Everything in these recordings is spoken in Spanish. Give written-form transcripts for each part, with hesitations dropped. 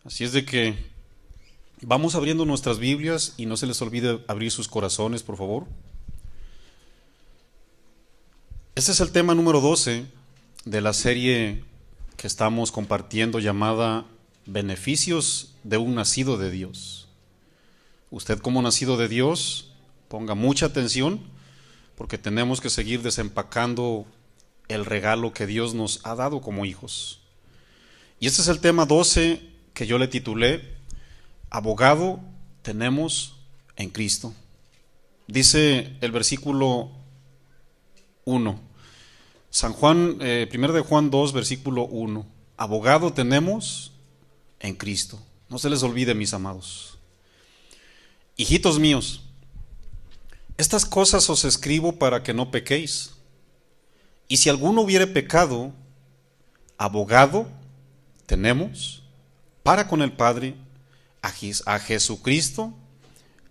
Así es de que vamos abriendo nuestras Biblias y no se les olvide abrir sus corazones, por favor. Este es el tema número 12 de la serie que estamos compartiendo llamada Beneficios de un nacido de Dios. Usted como nacido de Dios, ponga mucha atención porque tenemos que seguir desempacando el regalo que Dios nos ha dado como hijos. Y este es el tema 12 que yo le titulé Abogado tenemos en Cristo. Dice el versículo 1, San Juan, 1 de Juan 2, versículo 1. Abogado tenemos en Cristo. No se les olvide, mis amados. Hijitos míos, estas cosas os escribo para que no pequéis. Y si alguno hubiere pecado, abogado tenemos para con el Padre a Jesucristo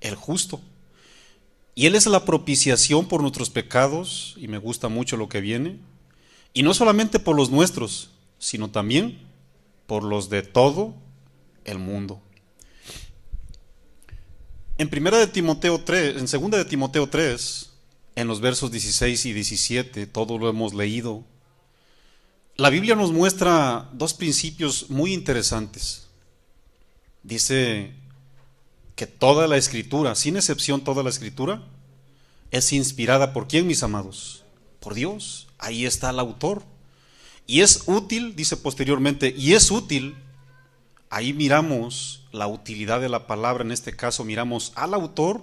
el justo. Y Él es la propiciación por nuestros pecados, y me gusta mucho lo que viene, y no solamente por los nuestros, sino también por los de todo el mundo. En 2 de Timoteo 3, en los versos 16 y 17, todo lo hemos leído, la Biblia nos muestra dos principios muy interesantes. Dice que toda la Escritura, sin excepción toda la Escritura, es inspirada ¿por quién, mis amados? Por Dios. Ahí está el autor. Y es útil, dice posteriormente, y es útil. Ahí miramos la utilidad de la palabra, en este caso miramos al autor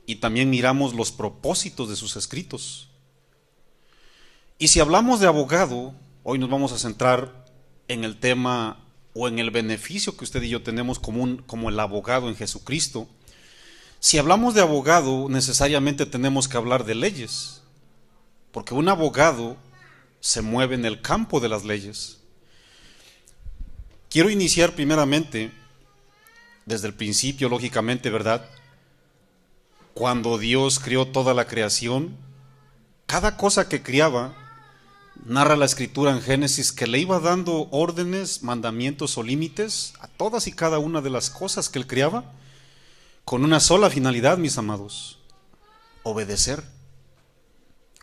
y también miramos los propósitos de sus escritos. Y si hablamos de abogado, hoy nos vamos a centrar en el tema o en el beneficio que usted y yo tenemos como el abogado en Jesucristo. Si hablamos de abogado, necesariamente tenemos que hablar de leyes, porque un abogado se mueve en el campo de las leyes. Quiero iniciar primeramente, desde el principio, lógicamente, ¿verdad? Cuando Dios creó toda la creación, cada cosa que criaba, narra la Escritura en Génesis que le iba dando órdenes, mandamientos o límites a todas y cada una de las cosas que Él creaba, con una sola finalidad, mis amados: obedecer.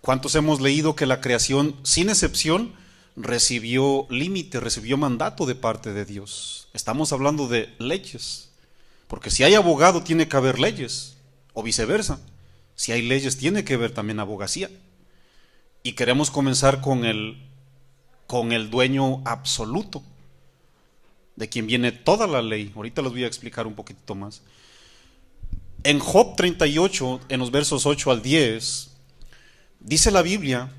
¿Cuántos hemos leído que la creación, sin excepción, recibió límite, recibió mandato de parte de Dios? Estamos hablando de leyes, porque si hay abogado tiene que haber leyes, o viceversa. Si hay leyes tiene que haber también abogacía. Y queremos comenzar con el dueño absoluto, de quien viene toda la ley. Ahorita les voy a explicar un poquito más. En Job 38, en los versos 8 al 10, dice la Biblia: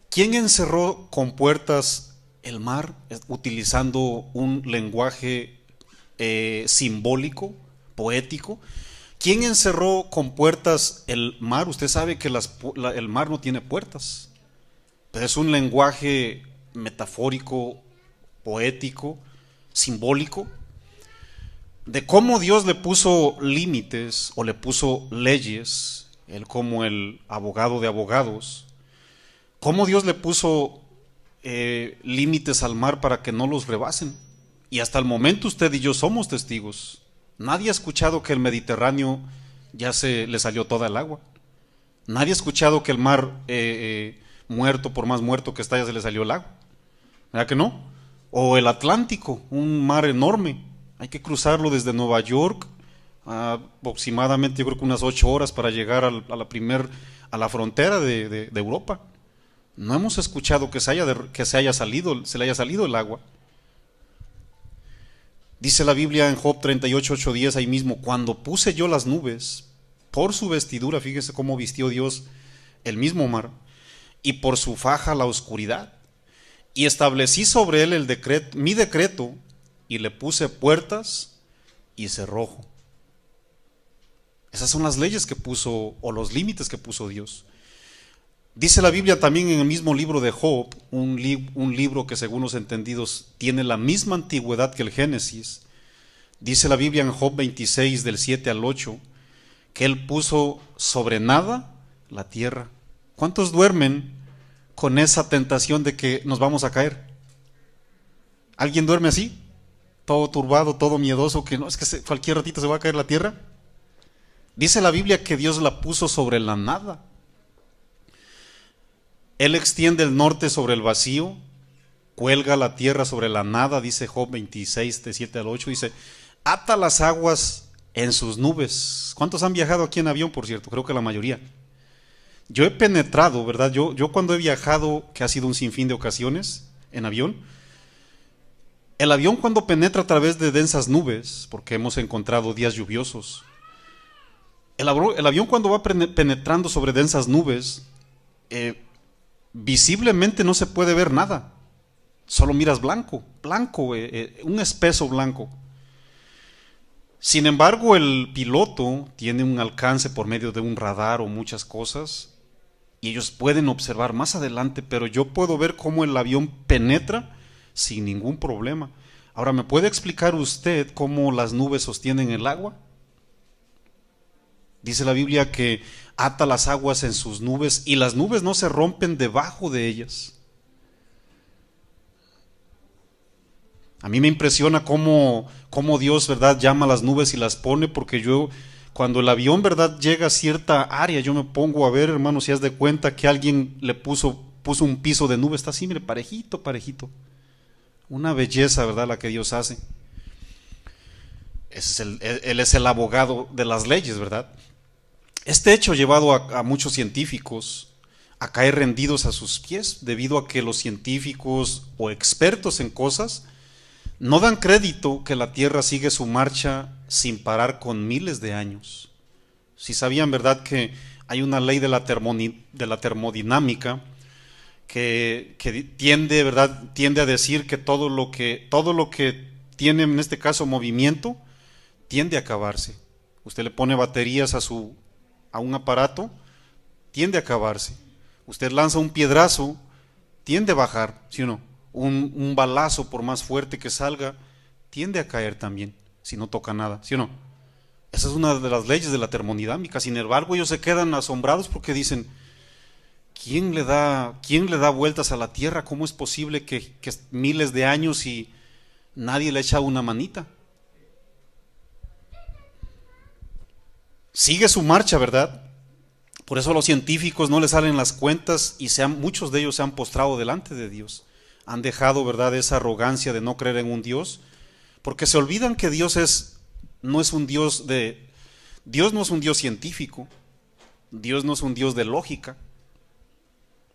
¿quién encerró con puertas el mar? Utilizando un lenguaje simbólico, poético. ¿Quién encerró con puertas el mar? Usted sabe que el mar no tiene puertas, pero es un lenguaje metafórico, poético, simbólico, de cómo Dios le puso límites o le puso leyes, Él como el abogado de abogados, cómo Dios le puso límites al mar para que no los rebasen. Y hasta el momento usted y yo somos testigos. Nadie ha escuchado que el Mediterráneo ya se le salió toda el agua. Nadie ha escuchado que el mar muerto, por más muerto que está, ya se le salió el agua. ¿Verdad que no? O el Atlántico, un mar enorme. Hay que cruzarlo desde Nueva York, aproximadamente yo creo que unas 8 horas para llegar a la frontera de Europa. No hemos escuchado que se le haya salido el agua. Dice la Biblia en Job 38, 8, 10, ahí mismo: cuando puse yo las nubes por su vestidura, fíjese cómo vistió Dios el mismo mar, y por su faja la oscuridad, y establecí sobre él mi decreto, y le puse puertas y cerrojo. Esas son las leyes que puso, o los límites que puso Dios. Dice la Biblia también en el mismo libro de Job, un libro que según los entendidos tiene la misma antigüedad que el Génesis. Dice la Biblia en Job 26 del 7 al 8 que Él puso sobre nada la tierra. ¿Cuántos duermen con esa tentación de que nos vamos a caer? ¿Alguien duerme así? todo turbado, todo miedoso, que no, es que cualquier ratito se va a caer la tierra. Dice la Biblia que Dios la puso sobre la nada. Él extiende el norte sobre el vacío, cuelga la tierra sobre la nada, dice Job 26, de 7 al 8, dice, ata las aguas en sus nubes. ¿Cuántos han viajado aquí en avión, por cierto? Creo que la mayoría. Yo he penetrado, ¿verdad? Yo cuando he viajado, que ha sido un sinfín de ocasiones en avión, el avión cuando penetra a través de densas nubes, porque hemos encontrado días lluviosos, el avión cuando va penetrando sobre densas nubes, visiblemente no se puede ver nada, solo miras blanco, un espeso blanco. Sin embargo, el piloto tiene un alcance por medio de un radar o muchas cosas, y ellos pueden observar más adelante, pero yo puedo ver cómo el avión penetra sin ningún problema. Ahora, ¿me puede explicar usted cómo las nubes sostienen el agua? Dice la Biblia que ata las aguas en sus nubes y las nubes no se rompen debajo de ellas. A mí me impresiona cómo Dios, ¿verdad?, llama a las nubes y las pone, porque cuando el avión, ¿verdad?, llega a cierta área, yo me pongo a ver, hermano, si haz de cuenta que alguien le puso un piso de nube, está así, mire, parejito, parejito. Una belleza, ¿verdad?, la que Dios hace. Él es el abogado de las leyes, ¿verdad? Este hecho ha llevado a muchos científicos a caer rendidos a sus pies, debido a que los científicos o expertos en cosas no dan crédito que la Tierra sigue su marcha sin parar con miles de años. Si sabían, ¿verdad?, que hay una ley de la termodinámica que tiende, ¿verdad?, tiende a decir que todo lo que tiene, en este caso, movimiento, tiende a acabarse. Usted le pone baterías a un aparato, tiende a acabarse. Usted lanza un piedrazo, tiende a bajar, ¿sí o no? Un balazo, por más fuerte que salga, tiende a caer también, si no toca nada, ¿sí o no? Esa es una de las leyes de la termodinámica. Sin embargo, ellos se quedan asombrados porque dicen, ¿quién le da vueltas a la Tierra? ¿Cómo es posible que miles de años y nadie le echa una manita? Sigue su marcha, ¿verdad? Por eso a los científicos no les salen las cuentas y muchos de ellos se han postrado delante de Dios. Han dejado, ¿verdad?, esa arrogancia de no creer en un Dios, porque se olvidan que Dios no es un Dios científico, Dios no es un Dios de lógica,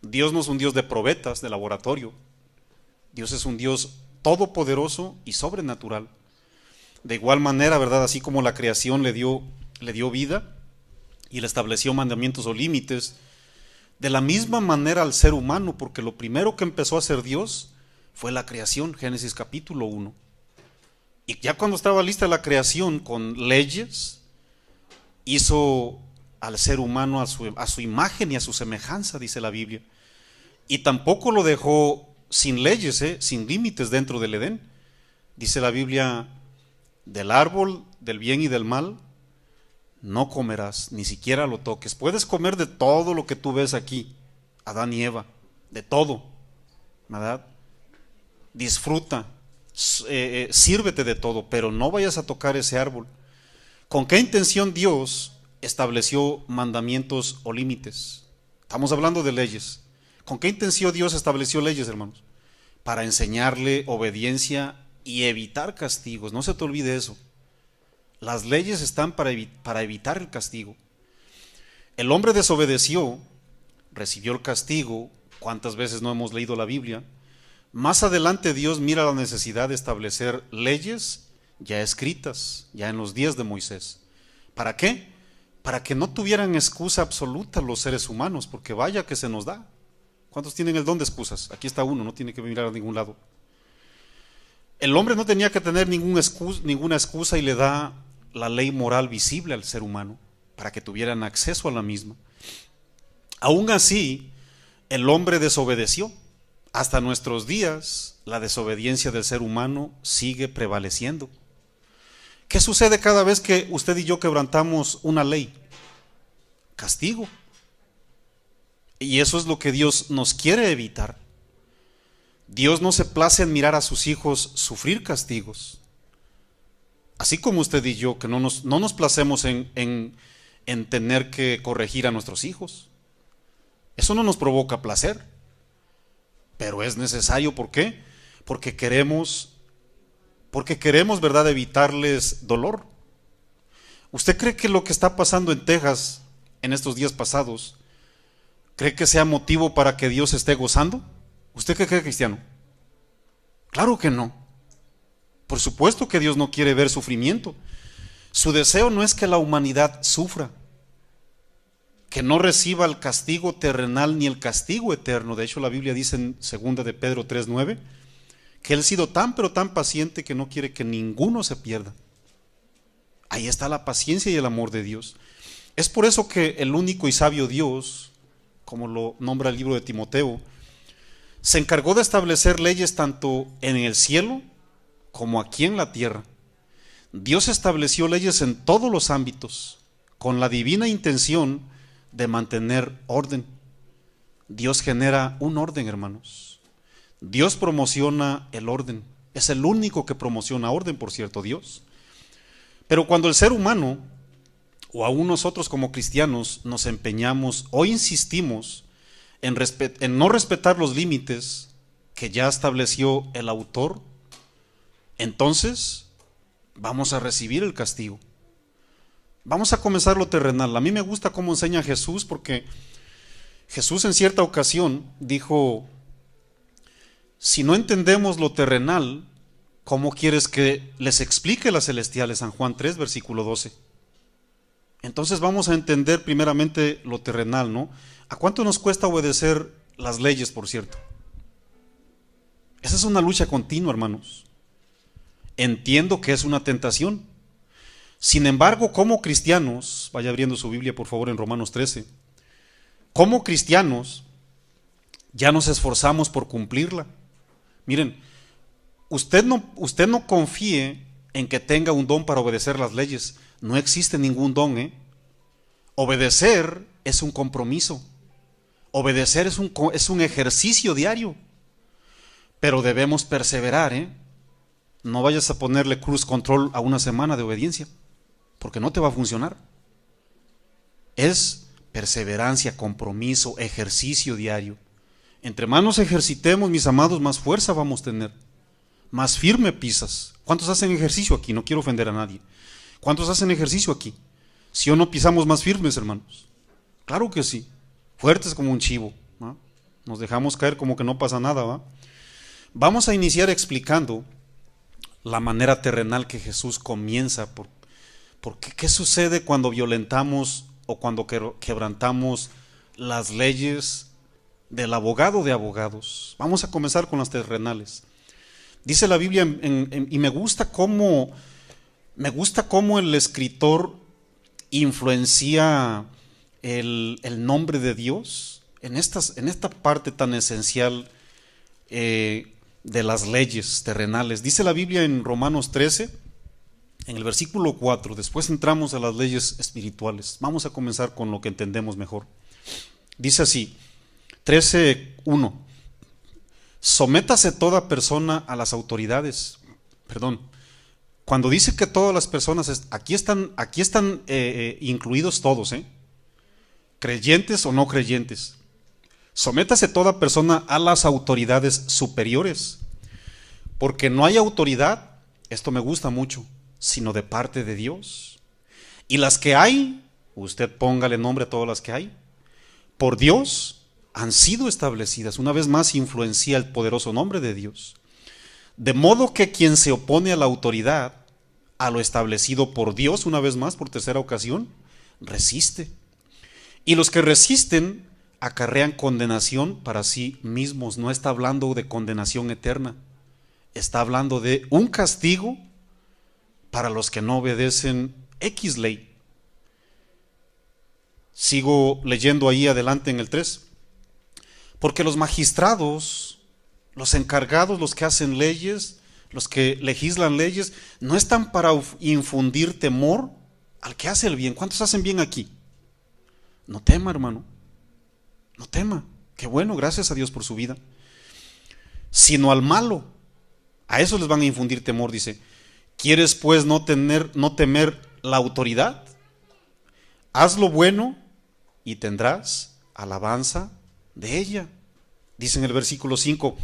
Dios no es un Dios de probetas, de laboratorio. Dios es un Dios todopoderoso y sobrenatural. De igual manera, ¿verdad?, así como la creación le dio vida y le estableció mandamientos o límites, de la misma manera al ser humano, porque lo primero que empezó a hacer Dios fue la creación, Génesis capítulo 1. Y ya cuando estaba lista la creación con leyes, hizo al ser humano a su imagen y a su semejanza, dice la Biblia. Y tampoco lo dejó sin leyes, sin límites dentro del Edén. Dice la Biblia, del árbol del bien y del mal no comerás, ni siquiera lo toques. Puedes comer de todo lo que tú ves aquí, Adán y Eva, de todo, ¿verdad? Disfruta, sírvete de todo, pero no vayas a tocar ese árbol. ¿Con qué intención Dios estableció mandamientos o límites? Estamos hablando de leyes. ¿Con qué intención Dios estableció leyes, hermanos? Para enseñarle obediencia y evitar castigos. No se te olvide eso. Las leyes están para evitar el castigo. El hombre desobedeció, recibió el castigo. ¿Cuántas veces no hemos leído la Biblia? Más adelante Dios mira la necesidad de establecer leyes ya escritas, ya en los días de Moisés. ¿Para qué? Para que no tuvieran excusa absoluta los seres humanos, porque vaya que se nos da. ¿Cuántos tienen el don de excusas? Aquí está uno, no tiene que mirar a ningún lado. El hombre no tenía que tener ninguna excusa y le da la ley moral visible al ser humano para que tuvieran acceso a la misma. Aún así, el hombre desobedeció. Hasta nuestros días, la desobediencia del ser humano sigue prevaleciendo. ¿Qué sucede cada vez que usted y yo quebrantamos una ley? Castigo. Y eso es lo que Dios nos quiere evitar. Dios no se place en mirar a sus hijos sufrir castigos. Así como usted y yo, que no nos placemos en tener que corregir a nuestros hijos. Eso no nos provoca placer, pero es necesario. ¿Por qué? Porque queremos, ¿verdad?, evitarles dolor. ¿Usted cree que lo que está pasando en Texas en estos días pasados, cree que sea motivo para que Dios esté gozando? ¿Usted qué cree, cristiano? Claro que no. Por supuesto que Dios no quiere ver sufrimiento. Su deseo no es que la humanidad sufra, que no reciba el castigo terrenal ni el castigo eterno. De hecho, la Biblia dice en 2 de Pedro 3:9 que Él ha sido tan pero tan paciente que no quiere que ninguno se pierda. Ahí está la paciencia y el amor de Dios. Es por eso que el único y sabio Dios, como lo nombra el libro de Timoteo, se encargó de establecer leyes tanto en el cielo como aquí en la tierra. Dios estableció leyes en todos los ámbitos con la divina intención de mantener orden. Dios genera un orden, hermanos. Dios promociona el orden. Es el único que promociona orden, por cierto, Dios. Pero cuando el ser humano, o aún nosotros como cristianos, nos empeñamos o insistimos en no respetar los límites que ya estableció el autor, entonces vamos a recibir el castigo. Vamos a comenzar lo terrenal. A mí me gusta cómo enseña Jesús, porque Jesús en cierta ocasión dijo: si no entendemos lo terrenal, ¿cómo quieres que les explique las celestiales? San Juan 3, versículo 12. Entonces vamos a entender primeramente lo terrenal, ¿no? ¿A cuánto nos cuesta obedecer las leyes, por cierto? Esa es una lucha continua, hermanos. Entiendo que es una tentación. Sin embargo, como cristianos, vaya abriendo su Biblia por favor en Romanos 13, como cristianos ya nos esforzamos por cumplirla. Miren, usted no confíe en que tenga un don para obedecer las leyes. No existe ningún don, ¿eh? Obedecer es un compromiso. Obedecer es un ejercicio diario. Pero debemos perseverar, ¿eh? No vayas a ponerle cruise control a una semana de obediencia, porque no te va a funcionar. Es perseverancia, compromiso, ejercicio diario. Entre más nos ejercitemos, mis amados, más fuerza vamos a tener, más firme pisas. ¿Cuántos hacen ejercicio aquí? No quiero ofender a nadie. ¿Cuántos hacen ejercicio aquí? ¿Sí o no pisamos más firmes, hermanos? Claro que sí. Fuertes como un chivo, ¿va? Nos dejamos caer como que no pasa nada, ¿va? Vamos a iniciar explicando la manera terrenal que Jesús comienza. ¿Qué sucede cuando violentamos o cuando quebrantamos las leyes del abogado de abogados? Vamos a comenzar con las terrenales. Dice la Biblia, y me gusta cómo el escritor influencia el nombre de Dios en esta parte tan esencial de las leyes terrenales. Dice la Biblia en Romanos 13, en el versículo 4, después entramos a las leyes espirituales. Vamos a comenzar con lo que entendemos mejor. Dice así, 13:1: sométase toda persona a las autoridades. Cuando dice que todas las personas, aquí están incluidos todos, creyentes o no creyentes. Sométase toda persona a las autoridades superiores, porque no hay autoridad, esto me gusta mucho, sino de parte de Dios. Y las que hay, usted póngale nombre a todas las que hay, por Dios han sido establecidas. Una vez más influencia el poderoso nombre de Dios. De modo que quien se opone a la autoridad, a lo establecido por Dios, una vez más, por tercera ocasión, resiste. Y los que resisten acarrean condenación para sí mismos. No está hablando de condenación eterna, está hablando de un castigo para los que no obedecen X ley. Sigo leyendo ahí adelante en el 3. Porque los magistrados, los encargados, los que hacen leyes, los que legislan leyes, no están para infundir temor al que hace el bien. ¿Cuántos hacen bien aquí? No tema, hermano, no tema. Qué bueno, gracias a Dios por su vida. Sino al malo. A eso les van a infundir temor, dice. ¿Quieres pues no temer la autoridad? Haz lo bueno y tendrás alabanza de ella. Dice en el versículo 5,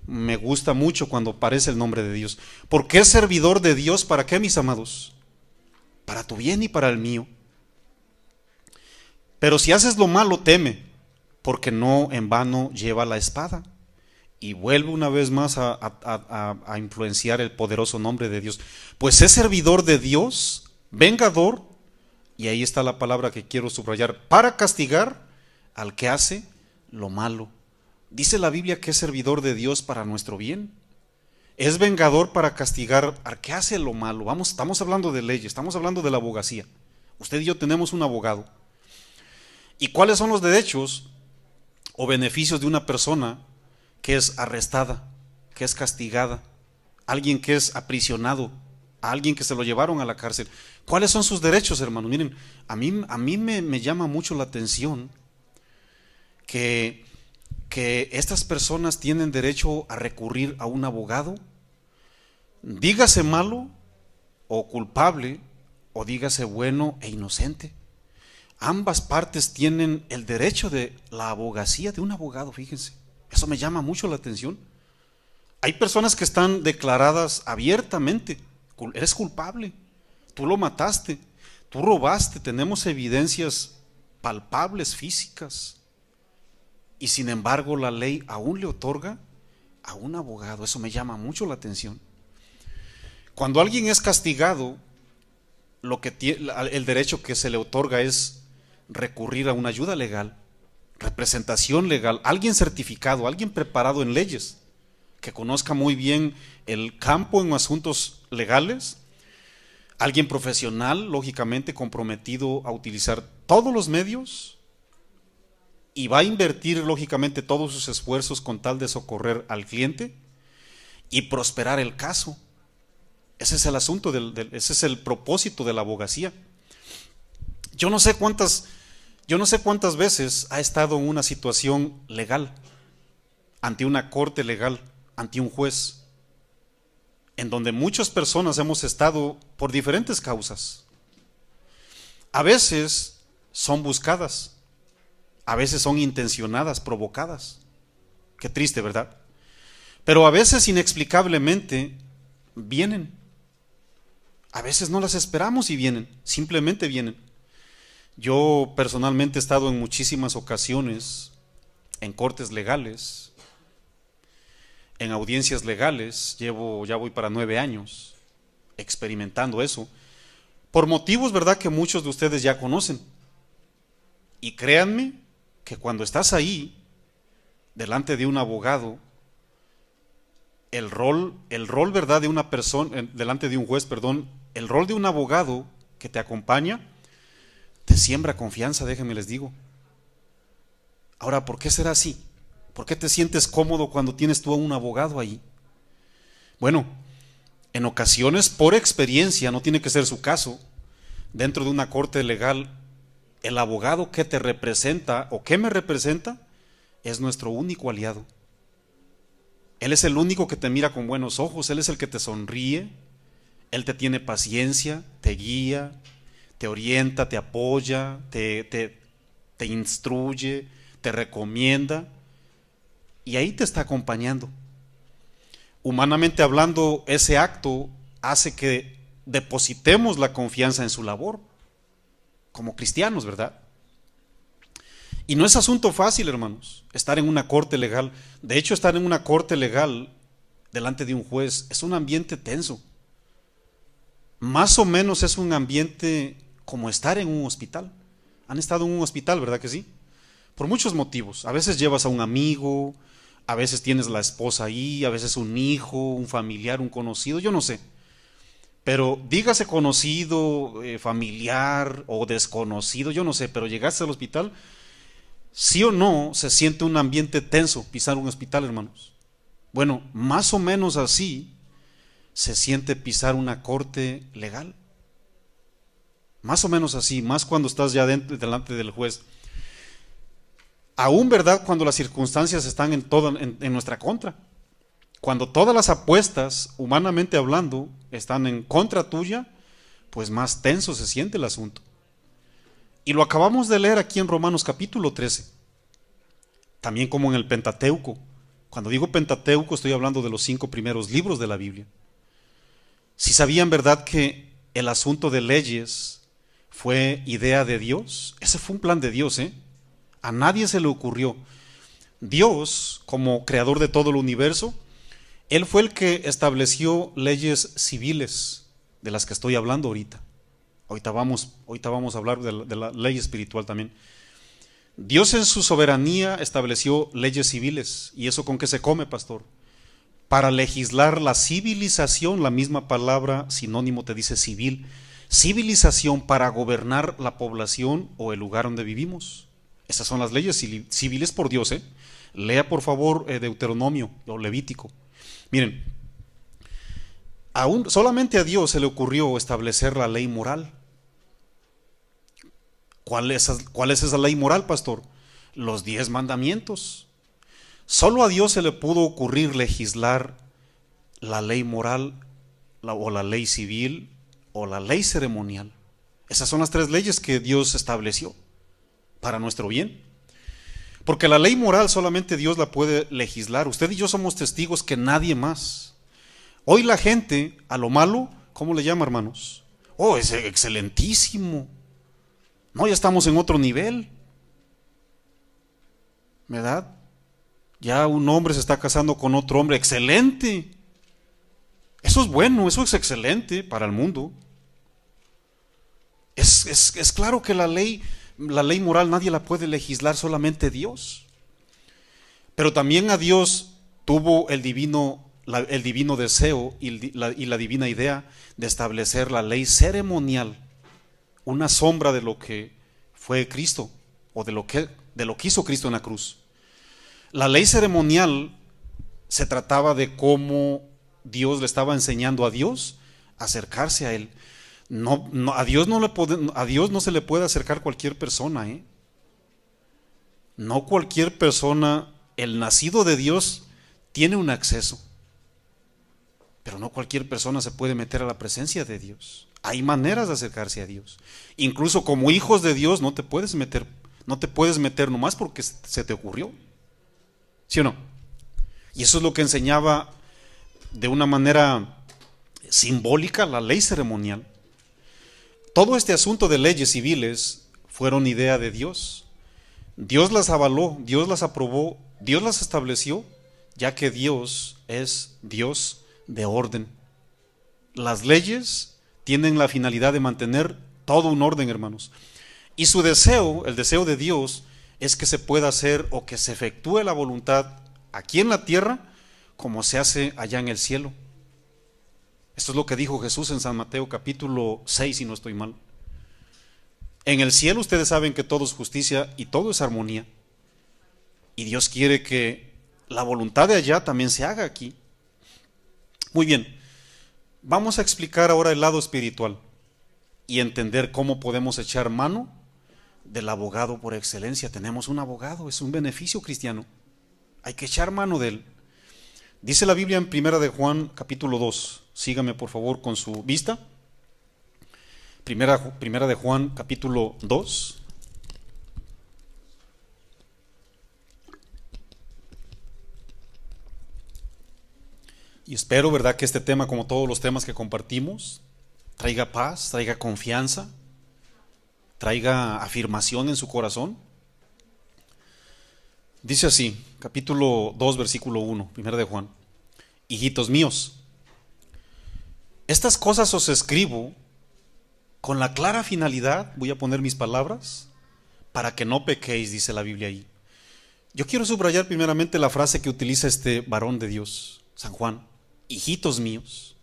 me gusta mucho cuando aparece el nombre de Dios. Porque es servidor de Dios, ¿para qué, mis amados? Para tu bien y para el mío. Pero si haces lo malo, teme, porque no en vano lleva la espada. Y vuelve una vez más a influenciar el poderoso nombre de Dios. Pues es servidor de Dios, vengador, y ahí está la palabra que quiero subrayar, para castigar al que hace lo malo. Dice la Biblia que es servidor de Dios para nuestro bien. Es vengador para castigar al que hace lo malo. Estamos hablando de leyes, estamos hablando de la abogacía. Usted y yo tenemos un abogado. ¿Y cuáles son los derechos o beneficios de una persona que es arrestada, que es castigada, alguien que es aprisionado, a alguien que se lo llevaron a la cárcel? ¿Cuáles son sus derechos, hermano? Miren, a mí me llama mucho la atención que estas personas tienen derecho a recurrir a un abogado, dígase malo o culpable, o dígase bueno e inocente. Ambas partes tienen el derecho de la abogacía de un abogado, fíjense. Eso me llama mucho la atención. Hay personas que están declaradas abiertamente, eres culpable, tú lo mataste, tú robaste, tenemos evidencias palpables, físicas. Y sin embargo la ley aún le otorga a un abogado. Eso me llama mucho la atención. Cuando alguien es castigado, el derecho que se le otorga es recurrir a una ayuda legal, representación legal, alguien certificado, alguien preparado en leyes, que conozca muy bien el campo en asuntos legales, alguien profesional, lógicamente comprometido a utilizar todos los medios y va a invertir lógicamente todos sus esfuerzos con tal de socorrer al cliente y prosperar el caso. Ese es el asunto, ese es el propósito de la abogacía. Yo no sé cuántas veces ha estado en una situación legal, ante una corte legal, ante un juez, en donde muchas personas hemos estado por diferentes causas. A veces son buscadas, a veces son intencionadas, provocadas. Qué triste, ¿verdad? Pero a veces inexplicablemente vienen. A veces no las esperamos y vienen, simplemente vienen. Yo personalmente he estado en muchísimas ocasiones en cortes legales, en audiencias legales, ya voy para 9 años experimentando eso, por motivos, ¿verdad?, que muchos de ustedes ya conocen. Y créanme que cuando estás ahí, delante de un abogado, el rol, ¿verdad?, de una persona, delante de un juez, perdón, el rol de un abogado que te acompaña, te siembra confianza, déjenme les digo. Ahora, ¿por qué será así? ¿Por qué te sientes cómodo cuando tienes tú a un abogado ahí? Bueno, en ocasiones, por experiencia, no tiene que ser su caso, dentro de una corte legal, el abogado que te representa o que me representa es nuestro único aliado. Él es el único que te mira con buenos ojos, él es el que te sonríe, él te tiene paciencia, te guía, te orienta, te apoya, te instruye, te recomienda y ahí te está acompañando. Humanamente hablando, ese acto hace que depositemos la confianza en su labor como cristianos, ¿verdad? Y no es asunto fácil, hermanos, estar en una corte legal. De hecho, estar en una corte legal delante de un juez es un ambiente tenso. Más o menos es un ambiente como estar en un hospital. Han estado en un hospital, ¿verdad que sí? Por muchos motivos. A veces llevas a un amigo, a veces tienes la esposa ahí, a veces un hijo, un familiar, un conocido, yo no sé. Pero dígase conocido, familiar o desconocido, yo no sé, pero llegaste al hospital, sí o no se siente un ambiente tenso pisar un hospital, hermanos. Bueno, más o menos así se siente pisar una corte legal. Más o menos así, más cuando estás ya delante del juez. Aún, ¿verdad?, cuando las circunstancias están en nuestra contra. Cuando todas las apuestas, humanamente hablando, están en contra tuya, pues más tenso se siente el asunto. Y lo acabamos de leer aquí en Romanos capítulo 13. También como en el Pentateuco. Cuando digo Pentateuco estoy hablando de los 5 primeros libros de la Biblia. Si sabían, ¿verdad?, que el asunto de leyes fue idea de Dios. Ese fue un plan de Dios, ¿eh? A nadie se le ocurrió. Dios, como creador de todo el universo, Él fue el que estableció leyes civiles, de las que estoy hablando ahorita. Ahorita vamos a hablar de la ley espiritual también. Dios en su soberanía estableció leyes civiles. ¿Y eso con qué se come, pastor? Para legislar la civilización, la misma palabra sinónimo te dice civil. Civilización para gobernar la población o el lugar donde vivimos. Esas son las leyes civiles por Dios, ¿eh? Lea por favor Deuteronomio o Levítico. Miren, solamente a Dios se le ocurrió establecer la ley moral. ¿Cuál es esa ley moral, pastor? Los 10 mandamientos. Solo a Dios se le pudo ocurrir legislar la ley moral, o la ley civil, o la ley ceremonial. Esas son las 3 leyes que Dios estableció para nuestro bien. Porque la ley moral solamente Dios la puede legislar. Usted y yo somos testigos que nadie más. Hoy la gente a lo malo, ¿cómo le llama, hermanos? Oh, es excelentísimo. No, ya estamos en otro nivel, ¿verdad? Ya un hombre se está casando con otro hombre, excelente. Eso es bueno, eso es excelente para el mundo. Es claro que la ley moral nadie la puede legislar, solamente Dios. Pero también a Dios tuvo el divino deseo y la divina idea de establecer la ley ceremonial, una sombra de lo que fue Cristo, o de lo que hizo Cristo en la cruz. La ley ceremonial se trataba de cómo Dios le estaba enseñando a Dios a acercarse a Él. A Dios no se le puede acercar cualquier persona, ¿eh? No cualquier persona, el nacido de Dios tiene un acceso, pero no cualquier persona se puede meter a la presencia de Dios. Hay maneras de acercarse a Dios. Incluso como hijos de Dios no te puedes meter nomás porque se te ocurrió. ¿Sí o no? Y eso es lo que enseñaba de una manera simbólica la ley ceremonial. Todo este asunto de leyes civiles fueron idea de Dios. Dios las avaló, Dios las aprobó, Dios las estableció, ya que Dios es Dios de orden. Las leyes tienen la finalidad de mantener todo un orden, hermanos. Y su deseo, el deseo de Dios, es que se pueda hacer o que se efectúe la voluntad aquí en la tierra como se hace allá en el cielo. Esto es lo que dijo Jesús en San Mateo capítulo 6, si no estoy mal. En el cielo ustedes saben que todo es justicia y todo es armonía. Y Dios quiere que la voluntad de allá también se haga aquí. Muy bien, vamos a explicar ahora el lado espiritual y entender cómo podemos echar mano del abogado por excelencia. Tenemos un abogado, es un beneficio cristiano. Hay que echar mano de él. Dice la Biblia en Primera de Juan capítulo 2. Sígame por favor con su vista. Primera de Juan capítulo 2. Y espero, ¿verdad?, que este tema, como todos los temas que compartimos, traiga paz, traiga confianza, traiga afirmación en su corazón. Dice así, capítulo 2, versículo 1, Primera de Juan. Hijitos míos, estas cosas os escribo con la clara finalidad, voy a poner mis palabras, para que no pequéis, dice la Biblia ahí. Yo quiero subrayar primeramente la frase que utiliza este varón de Dios, San Juan, hijitos míos.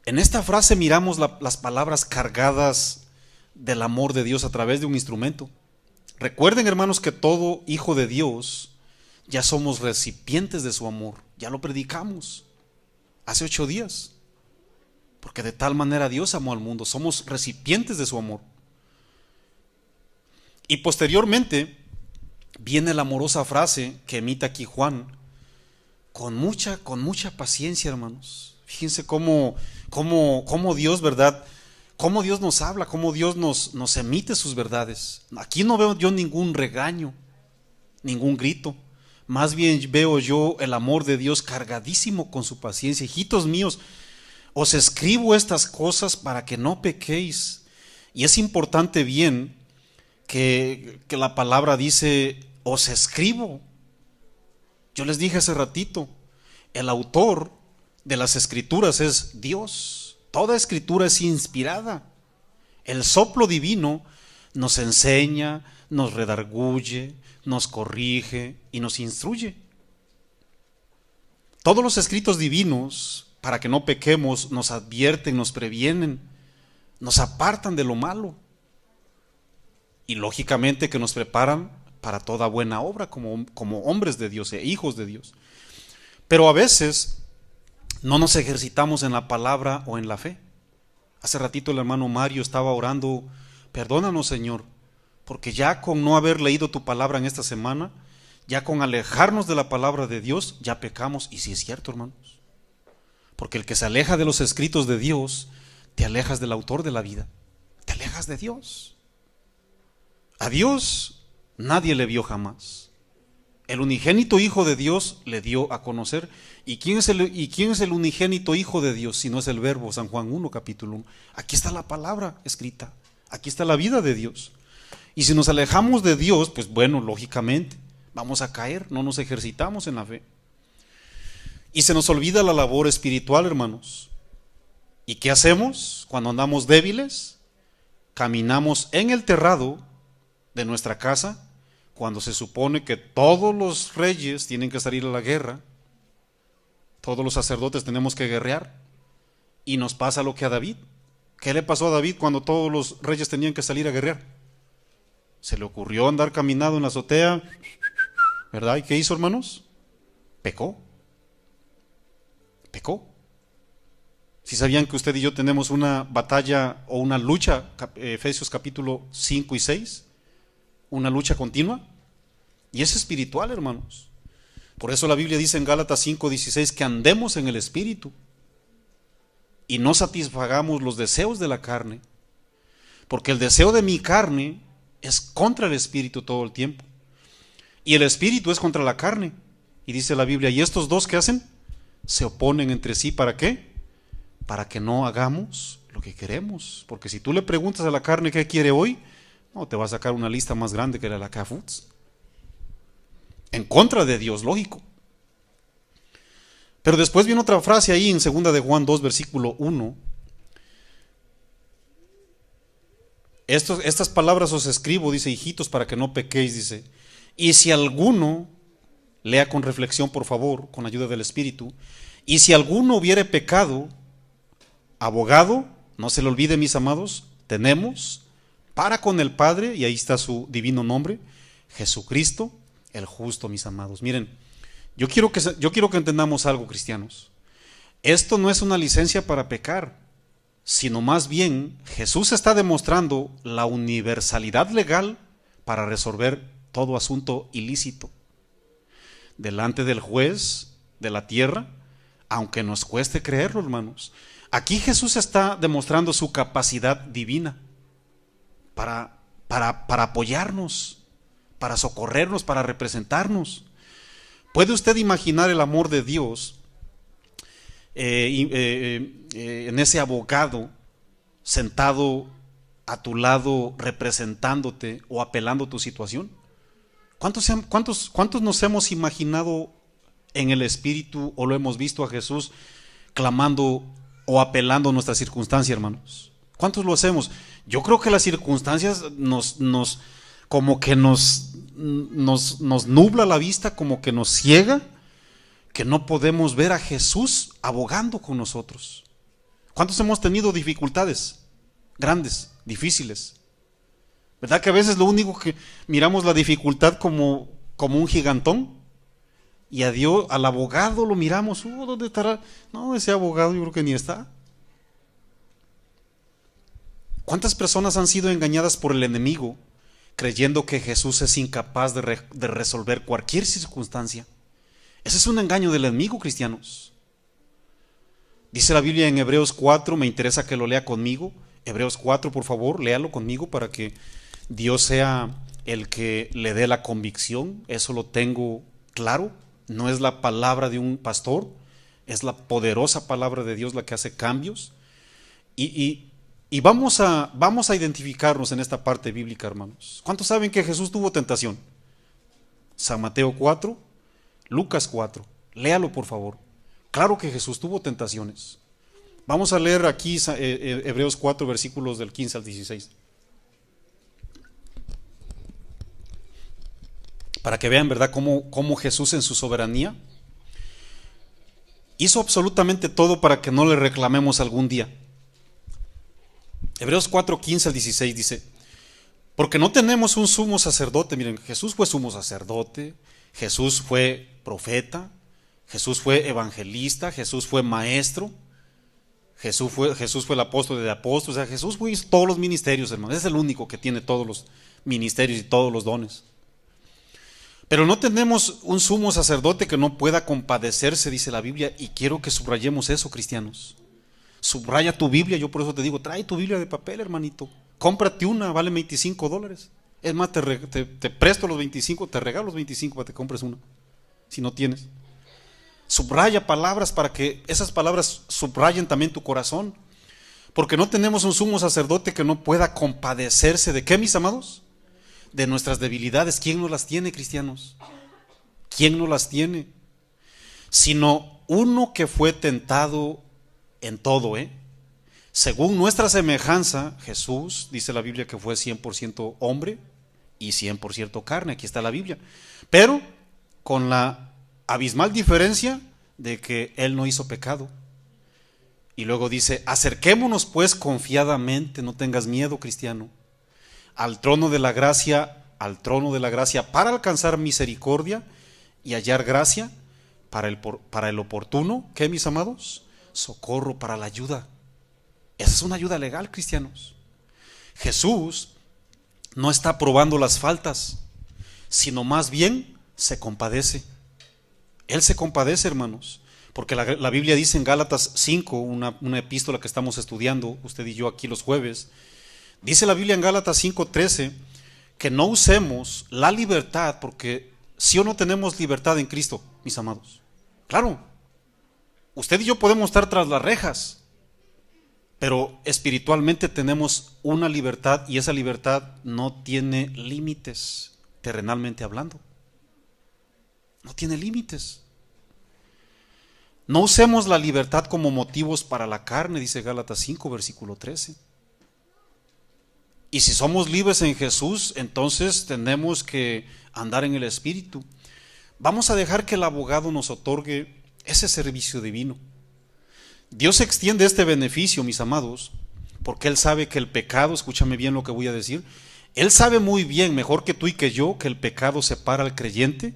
En esta frase miramos las palabras cargadas del amor de Dios a través de un instrumento. Recuerden, hermanos, que todo hijo de Dios ya somos recipientes de su amor. Ya lo predicamos hace 8 días. Porque de tal manera Dios amó al mundo. Somos recipientes de su amor. Y posteriormente viene la amorosa frase que emite aquí Juan, con mucha paciencia, hermanos. Fíjense cómo Dios, ¿verdad? Cómo Dios nos habla, cómo Dios nos emite sus verdades. Aquí no veo yo ningún regaño, ningún grito. Más bien veo yo el amor de Dios cargadísimo con su paciencia. Hijitos míos, os escribo estas cosas para que no pequéis. Y es importante bien que la palabra dice, os escribo. Yo les dije hace ratito, el autor de las escrituras es Dios. Toda escritura es inspirada. El soplo divino nos enseña, nos redarguye, nos corrige y nos instruye. Todos los escritos divinos, para que no pequemos, nos advierten, nos previenen, nos apartan de lo malo y lógicamente que nos preparan para toda buena obra como hombres de Dios e hijos de Dios. Pero a veces no nos ejercitamos en la palabra o en la fe. Hace ratito el hermano Mario estaba orando, perdónanos, Señor, porque ya con no haber leído tu palabra en esta semana, ya con alejarnos de la palabra de Dios, ya pecamos. Y sí es cierto, hermanos, porque el que se aleja de los escritos de Dios, te alejas del autor de la vida, te alejas de Dios. A Dios nadie le vio jamás. El unigénito Hijo de Dios le dio a conocer. ¿Y quién es el unigénito Hijo de Dios si no es el Verbo? San Juan 1, capítulo 1. Aquí está la palabra escrita, aquí está la vida de Dios. Y si nos alejamos de Dios, pues bueno, lógicamente vamos a caer, no nos ejercitamos en la fe. Y se nos olvida la labor espiritual, hermanos. ¿Y qué hacemos cuando andamos débiles? Caminamos en el terrado de nuestra casa, cuando se supone que todos los reyes tienen que salir a la guerra, todos los sacerdotes tenemos que guerrear, y nos pasa lo que a David. ¿Qué le pasó a David cuando todos los reyes tenían que salir a guerrear? Se le ocurrió andar caminando en la azotea, ¿verdad? ¿Y qué hizo, hermanos? Pecó. Si sabían que usted y yo tenemos una batalla o una lucha, Efesios capítulo 5 y 6, una lucha continua, y es espiritual, hermanos. Por eso la Biblia dice en Gálatas 5:16 que andemos en el Espíritu y no satisfagamos los deseos de la carne, porque el deseo de mi carne es contra el Espíritu todo el tiempo, y el Espíritu es contra la carne. Y dice la Biblia, ¿y estos dos qué hacen? Se oponen entre sí. ¿Para qué? Para que no hagamos lo que queremos. Porque si tú le preguntas a la carne qué quiere hoy, no, te va a sacar una lista más grande que la K-Foods. En contra de Dios, lógico. Pero después viene otra frase ahí en 2 de Juan 2, versículo 1. Estas palabras os escribo, dice, hijitos, para que no pequéis, dice. Y si alguno, lea con reflexión por favor, con ayuda del Espíritu, y si alguno hubiere pecado, abogado, no se le olvide, mis amados, tenemos para con el Padre, y ahí está su divino nombre, Jesucristo el justo, mis amados. Miren, yo quiero que entendamos algo, cristianos. Esto no es una licencia para pecar, sino más bien Jesús está demostrando la universalidad legal para resolver todo asunto ilícito delante del juez de la tierra, aunque nos cueste creerlo, hermanos. Aquí Jesús está demostrando su capacidad divina para apoyarnos, para socorrernos, para representarnos. ¿Puede usted imaginar el amor de Dios en ese abogado sentado a tu lado representándote o apelando tu situación? ¿Cuántos nos hemos imaginado en el Espíritu o lo hemos visto a Jesús clamando o apelando a nuestra circunstancia, hermanos? ¿Cuántos lo hacemos? Yo creo que las circunstancias nos nubla la vista, como que nos ciega, que no podemos ver a Jesús abogando con nosotros. ¿Cuántos hemos tenido dificultades grandes, difíciles? ¿Verdad que a veces lo único que miramos la dificultad como un gigantón? Y a Dios, al abogado lo miramos, ¿dónde estará? No, ese abogado yo creo que ni está. ¿Cuántas personas han sido engañadas por el enemigo creyendo que Jesús es incapaz de resolver cualquier circunstancia? Ese es un engaño del enemigo, cristianos. Dice la Biblia en Hebreos 4, me interesa que lo lea conmigo. Hebreos 4, por favor, léalo conmigo para que Dios sea el que le dé la convicción. Eso lo tengo claro. No es la palabra de un pastor, es la poderosa palabra de Dios la que hace cambios. Y vamos a identificarnos en esta parte bíblica, hermanos. ¿Cuántos saben que Jesús tuvo tentación? San Mateo 4, Lucas 4. Léalo, por favor. Claro que Jesús tuvo tentaciones. Vamos a leer aquí Hebreos 4, versículos del 15 al 16. Para que vean, ¿verdad?, cómo Jesús en su soberanía hizo absolutamente todo para que no le reclamemos algún día. Hebreos 4, 15 al 16 dice: porque no tenemos un sumo sacerdote. Miren, Jesús fue sumo sacerdote, Jesús fue profeta, Jesús fue evangelista, Jesús fue maestro, Jesús fue el apóstol de apóstoles. O sea, Jesús fue todos los ministerios, hermanos. Es el único que tiene todos los ministerios y todos los dones. Pero no tenemos un sumo sacerdote que no pueda compadecerse, dice la Biblia, y quiero que subrayemos eso, cristianos. Subraya tu Biblia. Yo por eso te digo, trae tu Biblia de papel, hermanito. Cómprate una, vale $25. Es más, te presto los 25, te regalo los 25 para que te compres una, si no tienes. Subraya palabras para que esas palabras subrayen también tu corazón. Porque no tenemos un sumo sacerdote que no pueda compadecerse ¿de qué, mis amados? De nuestras debilidades. ¿Quién no las tiene, cristianos? ¿Quién no las tiene? Sino uno que fue tentado en todo, según nuestra semejanza. Jesús, dice la Biblia, que fue 100% hombre y 100% carne. Aquí está la Biblia. Pero con la abismal diferencia de que Él no hizo pecado. Y luego dice: acerquémonos pues confiadamente, no tengas miedo, cristiano, al trono de la gracia para alcanzar misericordia y hallar gracia para el oportuno, ¿qué, mis amados? Socorro, para la ayuda. Esa es una ayuda legal, cristianos. Jesús no está probando las faltas, sino más bien se compadece. Él se compadece, hermanos, porque la Biblia dice en Gálatas 5, una epístola que estamos estudiando, usted y yo aquí los jueves. Dice la Biblia en Gálatas 5:13 que no usemos la libertad, porque sí o no tenemos libertad en Cristo, mis amados. Claro, usted y yo podemos estar tras las rejas, pero espiritualmente tenemos una libertad, y esa libertad no tiene límites, terrenalmente hablando. No tiene límites. No usemos la libertad como motivos para la carne, dice Gálatas 5, versículo 13. Y si somos libres en Jesús, entonces tenemos que andar en el Espíritu. Vamos a dejar que el abogado nos otorgue ese servicio divino. Dios extiende este beneficio, mis amados, porque Él sabe que el pecado, escúchame bien lo que voy a decir, Él sabe muy bien, mejor que tú y que yo, que el pecado separa al creyente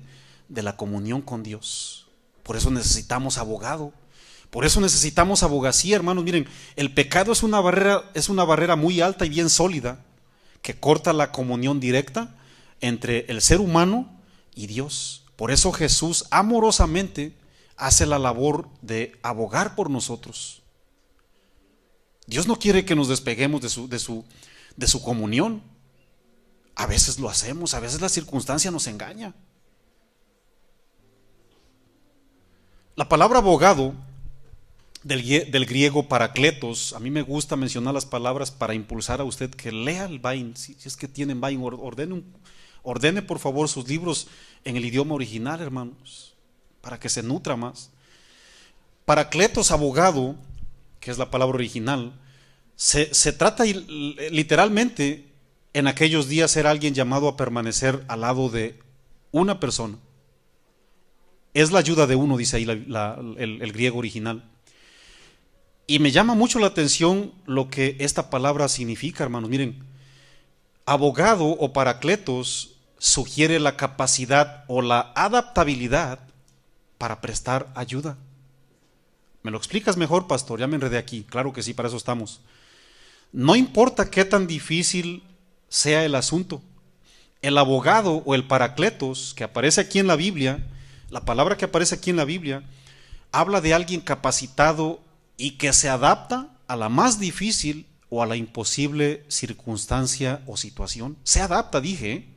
de la comunión con Dios. Por eso necesitamos abogado. Por eso necesitamos abogacía, hermanos. Miren, el pecado es una barrera muy alta y bien sólida que corta la comunión directa entre el ser humano y Dios. Por eso Jesús amorosamente hace la labor de abogar por nosotros. Dios no quiere que nos despeguemos de su comunión. A veces lo hacemos, a veces la circunstancia nos engaña. La palabra abogado, del griego parakletos, a mí me gusta mencionar las palabras para impulsar a usted que lea el Vain. Si es que tienen Vain, ordene por favor sus libros en el idioma original, hermanos, para que se nutra más. Parakletos, abogado, que es la palabra original, se trata literalmente, en aquellos días era alguien llamado a permanecer al lado de una persona. Es la ayuda de uno, dice ahí el griego original. Y me llama mucho la atención lo que esta palabra significa, hermanos. Miren, abogado o parakletos sugiere la capacidad o la adaptabilidad para prestar ayuda. ¿Me lo explicas mejor, pastor? Ya me enredé aquí. Claro que sí, para eso estamos. No importa qué tan difícil sea el asunto, el abogado o el parakletos que aparece aquí en la Biblia La palabra que aparece aquí en la Biblia habla de alguien capacitado y que se adapta a la más difícil o a la imposible circunstancia o situación. Se adapta, dije, ¿eh?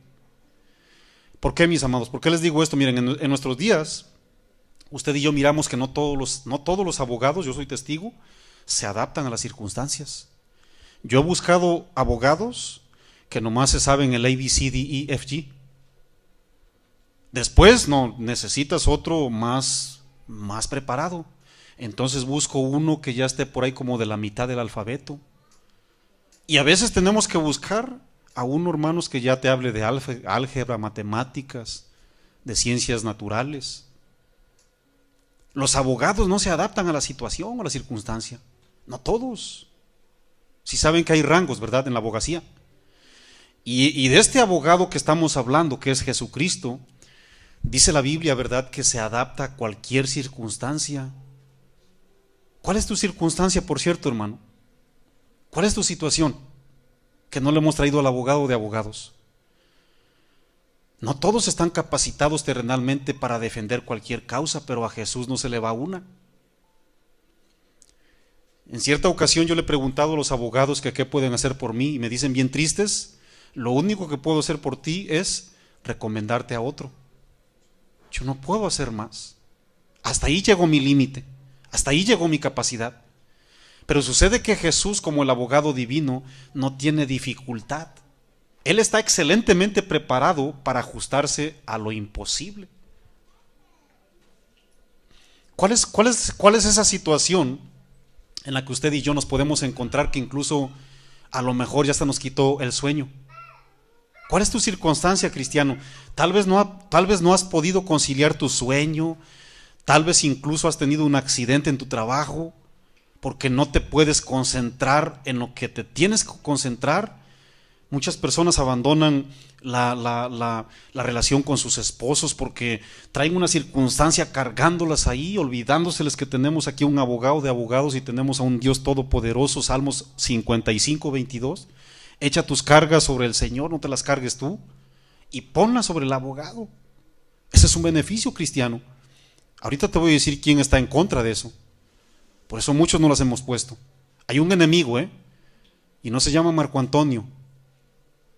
¿Por qué, mis amados? ¿Por qué les digo esto? Miren, en nuestros días, usted y yo miramos que no todos los abogados, yo soy testigo, se adaptan a las circunstancias. Yo he buscado abogados que nomás se saben el A, B, C, D, E, F, G. Después no necesitas otro más preparado. Entonces busco uno que ya esté por ahí como de la mitad del alfabeto. Y a veces tenemos que buscar a uno, hermanos, que ya te hable de álgebra, matemáticas, de ciencias naturales. Los abogados no se adaptan a la situación o a la circunstancia. No todos. Si saben que hay rangos, ¿verdad?, en la abogacía. Y de este abogado que estamos hablando, que es Jesucristo, dice la Biblia, ¿verdad?, que se adapta a cualquier circunstancia. ¿Cuál es tu circunstancia, por cierto, hermano? ¿Cuál es tu situación? Que no le hemos traído al abogado de abogados. No todos están capacitados terrenalmente para defender cualquier causa, pero a Jesús no se le va una. En cierta ocasión yo le he preguntado a los abogados que qué pueden hacer por mí y me dicen bien tristes, lo único que puedo hacer por ti es recomendarte a otro. Yo no puedo hacer más. Hasta ahí llegó mi límite, hasta ahí llegó mi capacidad. Pero sucede que Jesús, como el abogado divino, no tiene dificultad. Él está excelentemente preparado para ajustarse a lo imposible. ¿Cuál es esa situación en la que usted y yo nos podemos encontrar que incluso a lo mejor ya hasta nos quitó el sueño? ¿Cuál es tu circunstancia, cristiano? Tal vez no has podido conciliar tu sueño, tal vez incluso has tenido un accidente en tu trabajo, porque no te puedes concentrar en lo que te tienes que concentrar. Muchas personas abandonan la relación con sus esposos porque traen una circunstancia cargándolas ahí, olvidándoseles que tenemos aquí un abogado de abogados y tenemos a un Dios todopoderoso. Salmos 55:22. Echa tus cargas sobre el Señor, no te las cargues tú, y ponlas sobre el abogado. Ese es un beneficio cristiano. Ahorita te voy a decir quién está en contra de eso. Por eso muchos no las hemos puesto. Hay un enemigo, y no se llama Marco Antonio,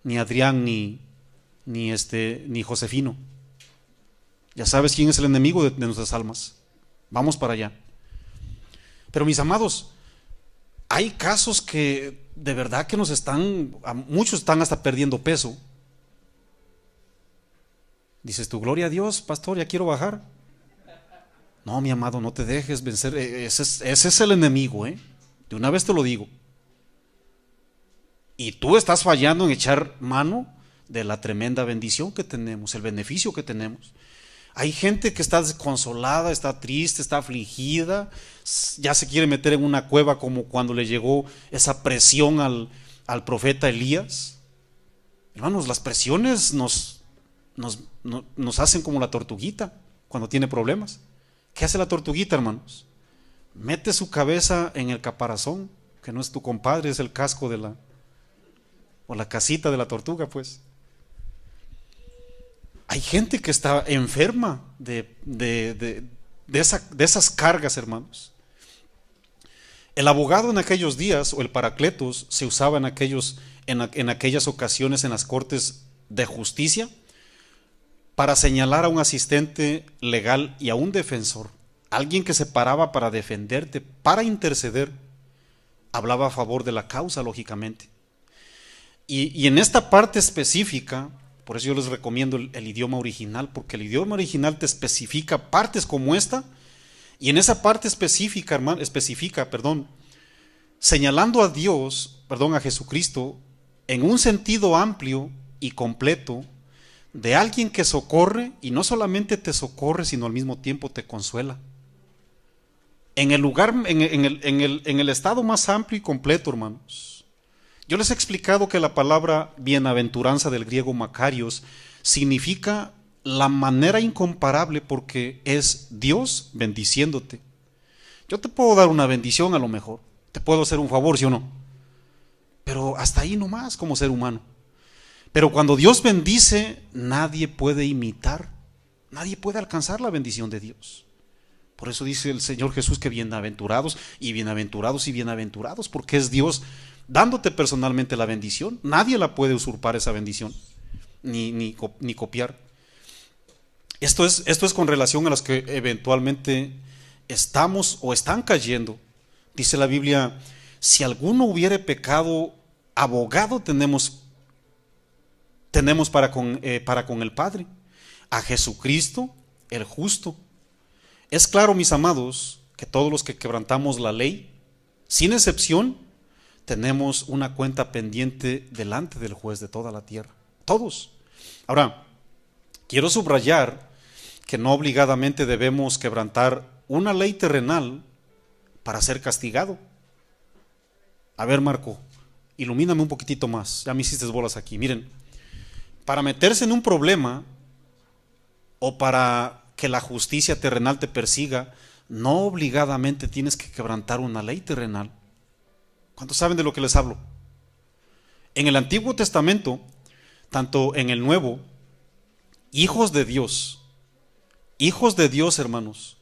ni Adrián, ni Josefino. Ya sabes quién es el enemigo de nuestras almas. Vamos para allá. Pero mis amados, hay casos que de verdad que muchos están hasta perdiendo peso. Dices tú, gloria a Dios, pastor, ya quiero bajar. No, mi amado, no te dejes vencer. Ese es el enemigo, de una vez te lo digo. Y tú estás fallando en echar mano de la tremenda bendición que tenemos, el beneficio que tenemos. Hay gente que está desconsolada, está triste, está afligida, ya se quiere meter en una cueva como cuando le llegó esa presión al profeta Elías. Hermanos, las presiones nos hacen como la tortuguita cuando tiene problemas. ¿Qué hace la tortuguita, hermanos? Mete su cabeza en el caparazón, que no es tu compadre, es el casco o la casita de la tortuga, pues. Hay gente que está enferma de esas cargas, hermanos. El abogado en aquellos días, o el paracletos, se usaba en aquellas ocasiones en las cortes de justicia para señalar a un asistente legal y a un defensor, alguien que se paraba para defenderte, para interceder, hablaba a favor de la causa, lógicamente. Y en esta parte específica, por eso yo les recomiendo el idioma original, porque el idioma original te especifica partes como esta, y en esa parte específica, señalando a Jesucristo, en un sentido amplio y completo, de alguien que socorre, y no solamente te socorre, sino al mismo tiempo te consuela. En el estado más amplio y completo, hermanos. Yo les he explicado que la palabra bienaventuranza del griego makarios significa la manera incomparable, porque es Dios bendiciéndote. Yo te puedo dar una bendición, a lo mejor, te puedo hacer un favor, ¿sí o no? Pero hasta ahí nomás como ser humano. Pero cuando Dios bendice, nadie puede imitar Nadie puede alcanzar la bendición de Dios. Por eso dice el Señor Jesús que bienaventurados y bienaventurados y bienaventurados, porque es Dios dándote personalmente la bendición. Nadie la puede usurpar esa bendición, ni copiar. Esto es con relación a los que eventualmente estamos o están cayendo. Dice la Biblia, si alguno hubiere pecado, abogado tenemos para con el Padre, a Jesucristo el justo. Es claro, mis amados, que todos los que quebrantamos la ley, sin excepción, tenemos una cuenta pendiente delante del juez de toda la tierra. Todos. Ahora, quiero subrayar que no obligadamente debemos quebrantar una ley terrenal para ser castigado. A ver, Marco, ilumíname un poquitito más. Ya me hiciste bolas aquí. Miren, para meterse en un problema o para que la justicia terrenal te persiga, no obligadamente tienes que quebrantar una ley terrenal. ¿Cuántos saben de lo que les hablo? En el Antiguo Testamento, tanto en el Nuevo, hijos de Dios, hermanos,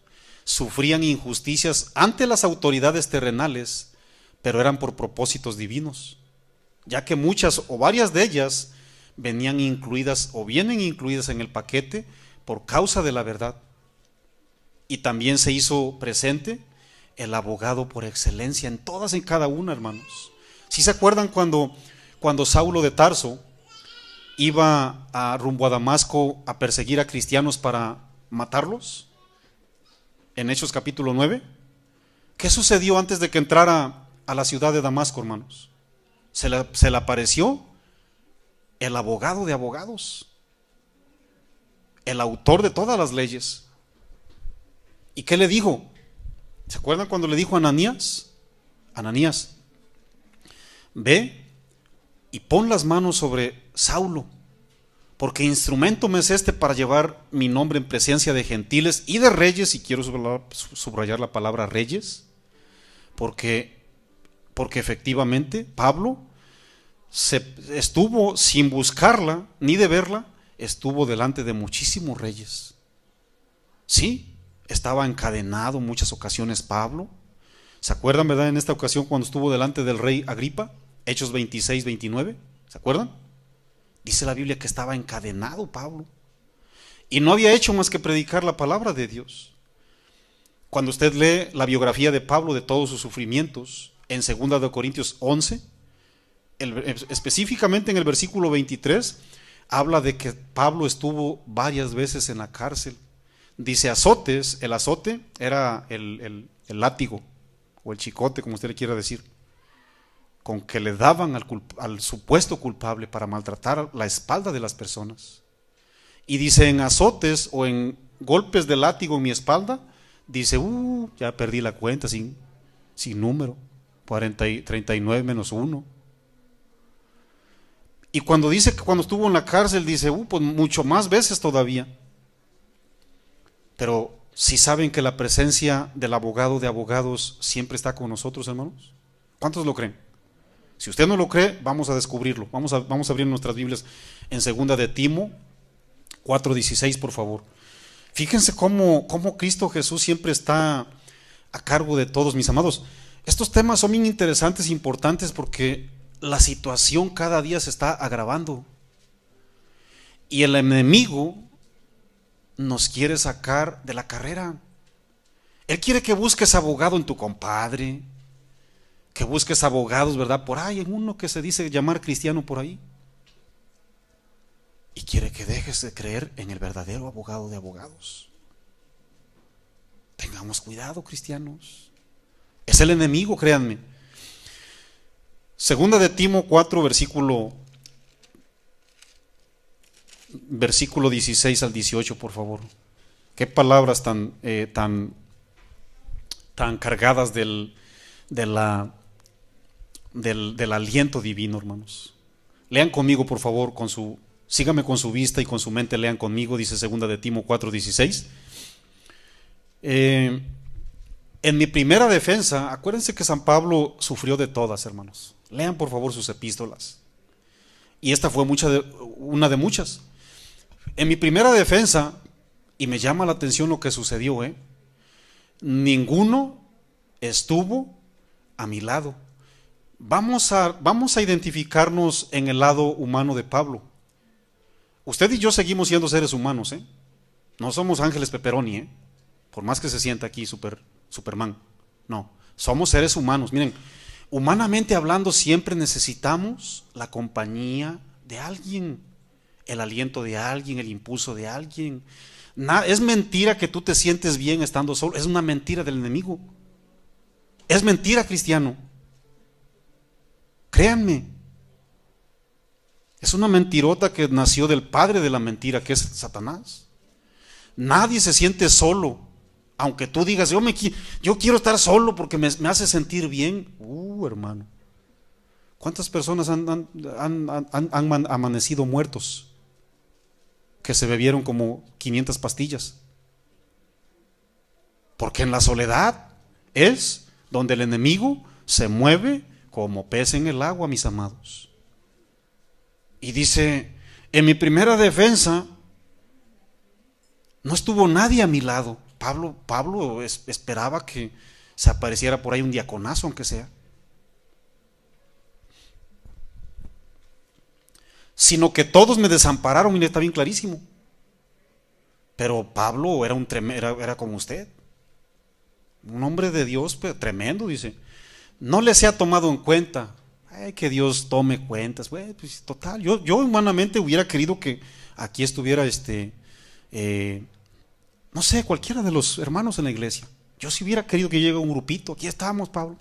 sufrían injusticias ante las autoridades terrenales, pero eran por propósitos divinos, ya que muchas o varias de ellas venían incluidas o vienen incluidas en el paquete por causa de la verdad. Y también se hizo presente el abogado por excelencia en todas y en cada una, hermanos. ¿Sí se acuerdan cuando Saulo de Tarso iba rumbo a Damasco a perseguir a cristianos para matarlos? En Hechos capítulo 9. ¿Qué sucedió antes de que entrara a la ciudad de Damasco, hermanos? Se le apareció el abogado de abogados, el autor de todas las leyes. ¿Y qué le dijo? ¿Se acuerdan cuando le dijo a Ananías? Ananías, ve y pon las manos sobre Saulo, porque instrumento me es este para llevar mi nombre en presencia de gentiles y de reyes, y quiero subrayar la palabra reyes, porque efectivamente Pablo estuvo sin buscarla ni de verla, estuvo delante de muchísimos reyes. Sí, estaba encadenado en muchas ocasiones Pablo. ¿Se acuerdan, verdad, en esta ocasión cuando estuvo delante del rey Agripa? Hechos 26, 29. ¿Se acuerdan? Dice la Biblia que estaba encadenado Pablo y no había hecho más que predicar la palabra de Dios. Cuando usted lee la biografía de Pablo, de todos sus sufrimientos, en 2 de Corintios 11, específicamente en el versículo 23, habla de que Pablo estuvo varias veces en la cárcel. Dice azotes. El azote era el látigo o el chicote, como usted le quiera decir, con que le daban al supuesto culpable para maltratar la espalda de las personas. Y dice, en azotes o en golpes de látigo en mi espalda, dice, ya perdí la cuenta, sin número, 39 menos 1. Y cuando dice que cuando estuvo en la cárcel, dice, pues mucho más veces todavía. Pero si saben que la presencia del abogado de abogados siempre está con nosotros, hermanos. ¿Cuántos lo creen? Si usted no lo cree, vamos a descubrirlo. Vamos a abrir nuestras Biblias en 2 de Timo 4:16, por favor. Fíjense cómo Cristo Jesús siempre está a cargo de todos, mis amados. Estos temas son bien interesantes e importantes porque la situación cada día se está agravando. Y el enemigo nos quiere sacar de la carrera. Él quiere que busques abogado en tu compadre, que busques abogados, ¿verdad? Por ahí, en uno que se dice llamar cristiano por ahí. Y quiere que dejes de creer en el verdadero abogado de abogados. Tengamos cuidado, cristianos. Es el enemigo, créanme. 2 de Timo 4, versículo 16 al 18, por favor. Qué palabras tan cargadas del aliento divino, hermanos. Lean conmigo, por favor, sígame con su vista y con su mente, lean conmigo, dice 2 de Timo 4:16. En mi primera defensa, acuérdense que San Pablo sufrió de todas, hermanos. Lean por favor sus epístolas. Y esta fue una de muchas. En mi primera defensa Y me llama la atención lo que sucedió, Ninguno estuvo a mi lado. Vamos a identificarnos en el lado humano de Pablo. Usted y yo seguimos siendo seres humanos, No somos ángeles pepperoni, por más que se sienta aquí Superman. No, somos seres humanos. Miren, humanamente hablando, siempre necesitamos la compañía de alguien, el aliento de alguien, el impulso de alguien. Es mentira que tú te sientes bien estando solo. Es una mentira del enemigo. Es mentira, cristiano. Créanme. Es una mentirota que nació del padre de la mentira, que es Satanás. Nadie se siente solo. Aunque tú digas, yo quiero estar solo porque me hace sentir bien. Hermano. ¿Cuántas personas han amanecido muertos? Que se bebieron como 500 pastillas. Porque en la soledad es donde el enemigo se mueve como pez en el agua, mis amados. Y dice, en mi primera defensa no estuvo nadie a mi lado. Pablo esperaba que se apareciera por ahí un diaconazo, aunque sea. Sino que todos me desampararon, y está bien clarísimo. Pero Pablo era como usted, un hombre de Dios, pero tremendo, dice. No les se ha tomado en cuenta. Que Dios tome cuentas. Pues total, yo humanamente hubiera querido que aquí estuviera no sé, cualquiera de los hermanos en la iglesia. Yo sí hubiera querido que llegue un grupito. Aquí estamos, Pablo.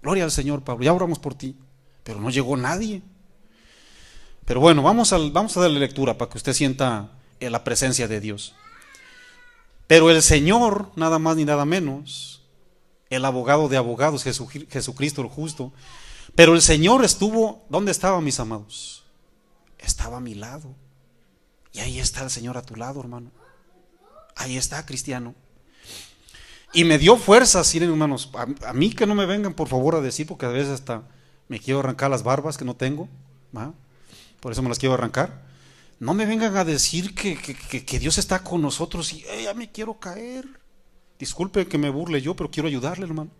Gloria al Señor, Pablo, ya oramos por ti. Pero no llegó nadie. Pero bueno, vamos a darle lectura para que usted sienta la presencia de Dios. Pero el Señor, nada más ni nada menos, el abogado de abogados, Jesucristo el justo. Pero el Señor estuvo, ¿dónde estaba, mis amados? Estaba a mi lado. Y ahí está el Señor a tu lado, hermano. Ahí está, cristiano. Y me dio fuerzas, miren, hermanos, a mí que no me vengan por favor a decir, porque a veces hasta me quiero arrancar las barbas que no tengo, ¿va? Por eso me las quiero arrancar. No me vengan a decir que Dios está con nosotros y ya me quiero caer. Disculpe que me burle yo, pero quiero ayudarle, hermano.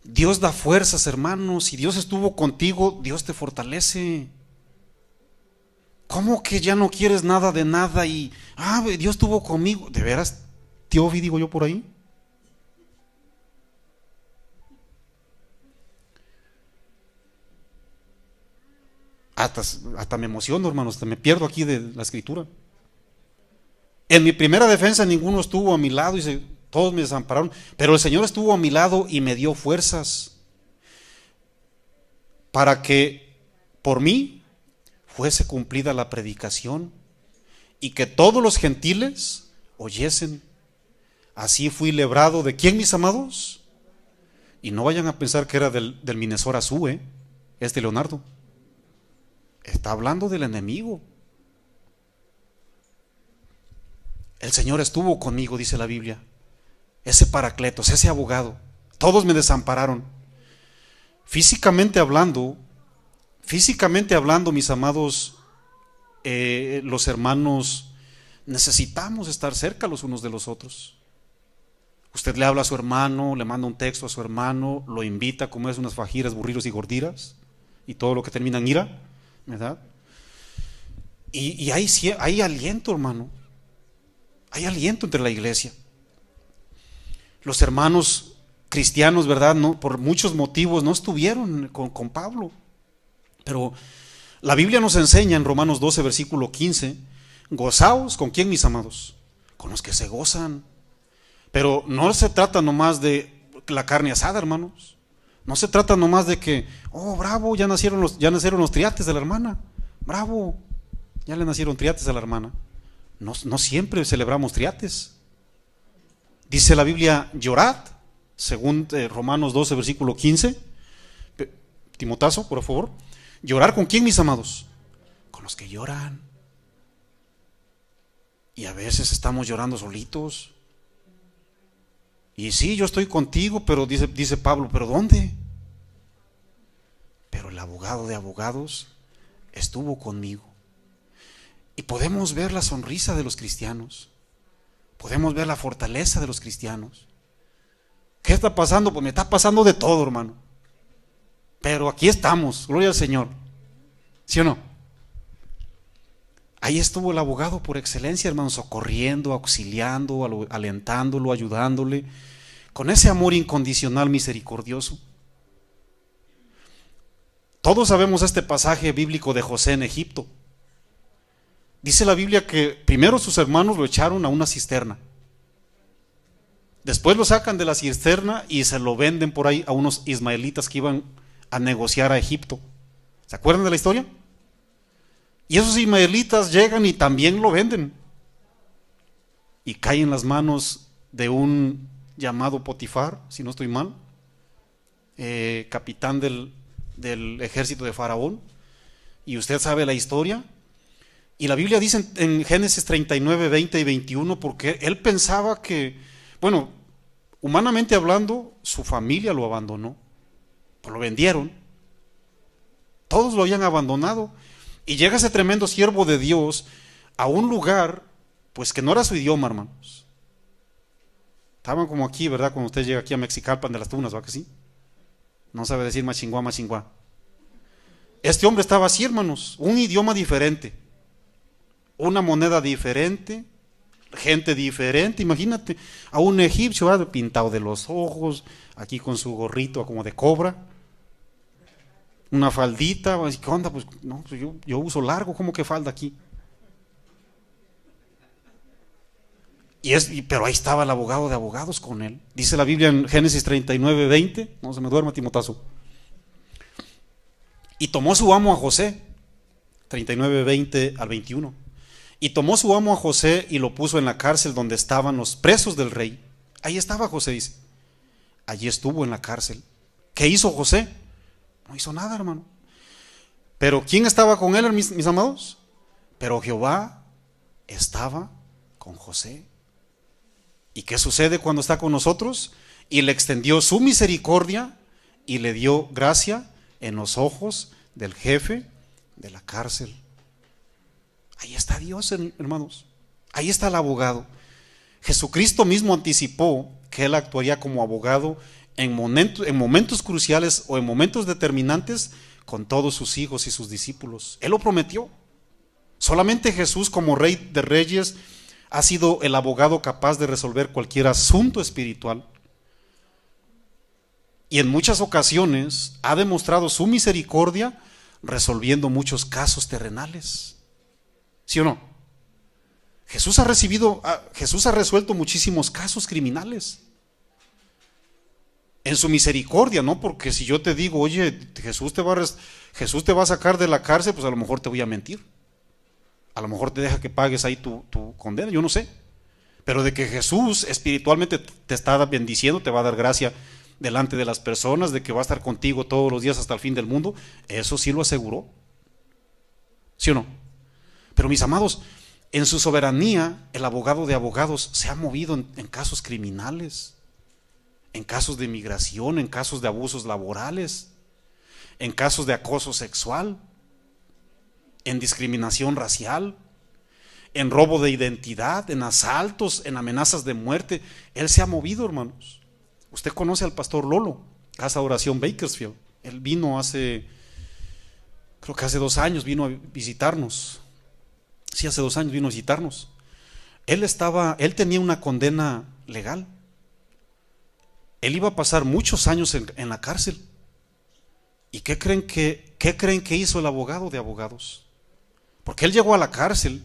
Dios da fuerzas, hermanos. Si Dios estuvo contigo, Dios te fortalece. ¿Cómo que ya no quieres nada de nada y Dios estuvo conmigo? ¿De veras, tío Ovi, digo yo por ahí? Hasta me emociono, hermanos, hasta me pierdo aquí de la escritura. En mi primera defensa ninguno estuvo a mi lado, y todos me desampararon, pero el Señor estuvo a mi lado y me dio fuerzas para que por mí fuese cumplida la predicación y que todos los gentiles oyesen. Así fui librado de ¿quién, mis amados? Y no vayan a pensar que era del Minnesota Zoo, Leonardo. Está hablando del enemigo. El Señor estuvo conmigo, dice la Biblia. Ese Paracletos, ese abogado. Todos me desampararon. Físicamente hablando, mis amados, los hermanos, necesitamos estar cerca los unos de los otros. Usted le habla a su hermano, le manda un texto a su hermano, lo invita a comer unas fajiras, burritos y gordiras, y todo lo que termina en ira, ¿verdad? Y hay aliento, hermano. Hay aliento entre la iglesia. Los hermanos cristianos, ¿verdad? No, por muchos motivos no estuvieron con Pablo. Pero la Biblia nos enseña en Romanos 12, versículo 15, gozaos, ¿con quién, mis amados? Con los que se gozan. Pero no se trata nomás de la carne asada, hermanos. No se trata nomás de que, bravo, ya nacieron los triates de la hermana. Bravo, ya le nacieron triates a la hermana. No siempre celebramos triates. Dice la Biblia, llorad, según Romanos 12, versículo 15. Timotazo, por favor. ¿Llorar con quién, mis amados? Con los que lloran. Y a veces estamos llorando solitos. Y sí, yo estoy contigo, pero dice Pablo, ¿pero dónde? Pero el abogado de abogados estuvo conmigo. Y podemos ver la sonrisa de los cristianos, podemos ver la fortaleza de los cristianos. ¿Qué está pasando? Pues me está pasando de todo, hermano, pero aquí estamos, gloria al Señor, ¿sí o no? Ahí estuvo el abogado por excelencia, hermano, socorriendo, auxiliando, alentándolo, ayudándole, con ese amor incondicional, misericordioso. Todos sabemos este pasaje bíblico de José en Egipto. Dice la Biblia que primero sus hermanos lo echaron a una cisterna. Después lo sacan de la cisterna y se lo venden por ahí a unos ismaelitas que iban a negociar a Egipto. ¿Se acuerdan de la historia? Y esos ismaelitas llegan y también lo venden. Y cae en las manos de un llamado Potifar, si no estoy mal, capitán del ejército de Faraón. Y usted sabe la historia. Y la Biblia dice en Génesis 39, 20 y 21, porque él pensaba que, bueno, humanamente hablando, su familia lo abandonó, pues lo vendieron, todos lo habían abandonado, y llega ese tremendo siervo de Dios a un lugar, pues que no era su idioma, hermanos. Estaban como aquí, ¿verdad? Cuando usted llega aquí a Mexicalpan de las Tunas, ¿va que sí? No sabe decir machinguá, machinguá. Este hombre estaba así, hermanos, un idioma diferente, una moneda diferente, gente diferente. Imagínate a un egipcio, ¿verdad?, pintado de los ojos, aquí con su gorrito como de cobra, una faldita. ¿Qué onda? Pues no, pues yo uso largo, ¿cómo que falda aquí? Pero ahí estaba el abogado de abogados con él. Dice la Biblia en Génesis 39, 20, no se me duerma, Timotazo. Y tomó su amo a José, 39, 20 al 21. Y tomó su amo a José y lo puso en la cárcel donde estaban los presos del rey. Ahí estaba José, dice. Allí estuvo en la cárcel. ¿Qué hizo José? No hizo nada, hermano. Pero ¿quién estaba con él, mis amados? Pero Jehová estaba con José. ¿Y qué sucede cuando está con nosotros? Y le extendió su misericordia y le dio gracia en los ojos del jefe de la cárcel. Ahí está Dios, hermanos. Ahí está el abogado. Jesucristo mismo anticipó que Él actuaría como abogado en momentos cruciales o en momentos determinantes con todos sus hijos y sus discípulos. Él lo prometió. Solamente Jesús, como Rey de Reyes, ha sido el abogado capaz de resolver cualquier asunto espiritual. Y en muchas ocasiones ha demostrado su misericordia resolviendo muchos casos terrenales. ¿Sí o no? Jesús ha resuelto muchísimos casos criminales en su misericordia, ¿no? Porque si yo te digo, oye, Jesús te va a sacar de la cárcel, pues a lo mejor te voy a mentir. A lo mejor te deja que pagues ahí tu condena, yo no sé. Pero de que Jesús espiritualmente te está bendiciendo, te va a dar gracia delante de las personas, de que va a estar contigo todos los días hasta el fin del mundo, eso sí lo aseguró. ¿Sí o no? Pero mis amados, en su soberanía, el abogado de abogados se ha movido en casos criminales, en casos de migración, en casos de abusos laborales, en casos de acoso sexual, en discriminación racial, en robo de identidad, en asaltos, en amenazas de muerte. Él se ha movido, hermanos. Usted conoce al pastor Lolo, Casa de Oración Bakersfield. Él vino creo que hace 2 años vino a visitarnos. Sí, hace 2 años vino a visitarnos. Él tenía una condena legal. Él iba a pasar muchos años en la cárcel. ¿Y qué creen que hizo el abogado de abogados? Porque él llegó a la cárcel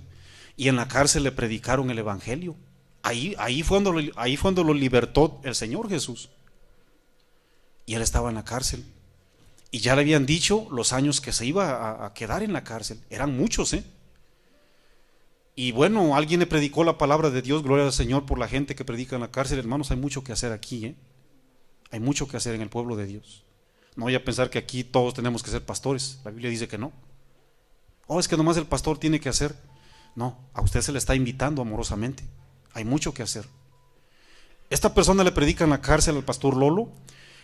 y en la cárcel le predicaron el evangelio. Ahí fue donde lo libertó el Señor Jesús. Y él estaba en la cárcel. Y ya le habían dicho los años que se iba a quedar en la cárcel. Eran muchos, ¿eh? Y bueno, alguien le predicó la palabra de Dios, gloria al Señor por la gente que predica en la cárcel. Hermanos, hay mucho que hacer aquí, ¿eh? Hay mucho que hacer en el pueblo de Dios. No voy a pensar que aquí todos tenemos que ser pastores. La Biblia dice que no. Es que nomás el pastor tiene que hacer. No, a usted se le está invitando amorosamente. Hay mucho que hacer. Esta persona le predica en la cárcel al pastor Lolo,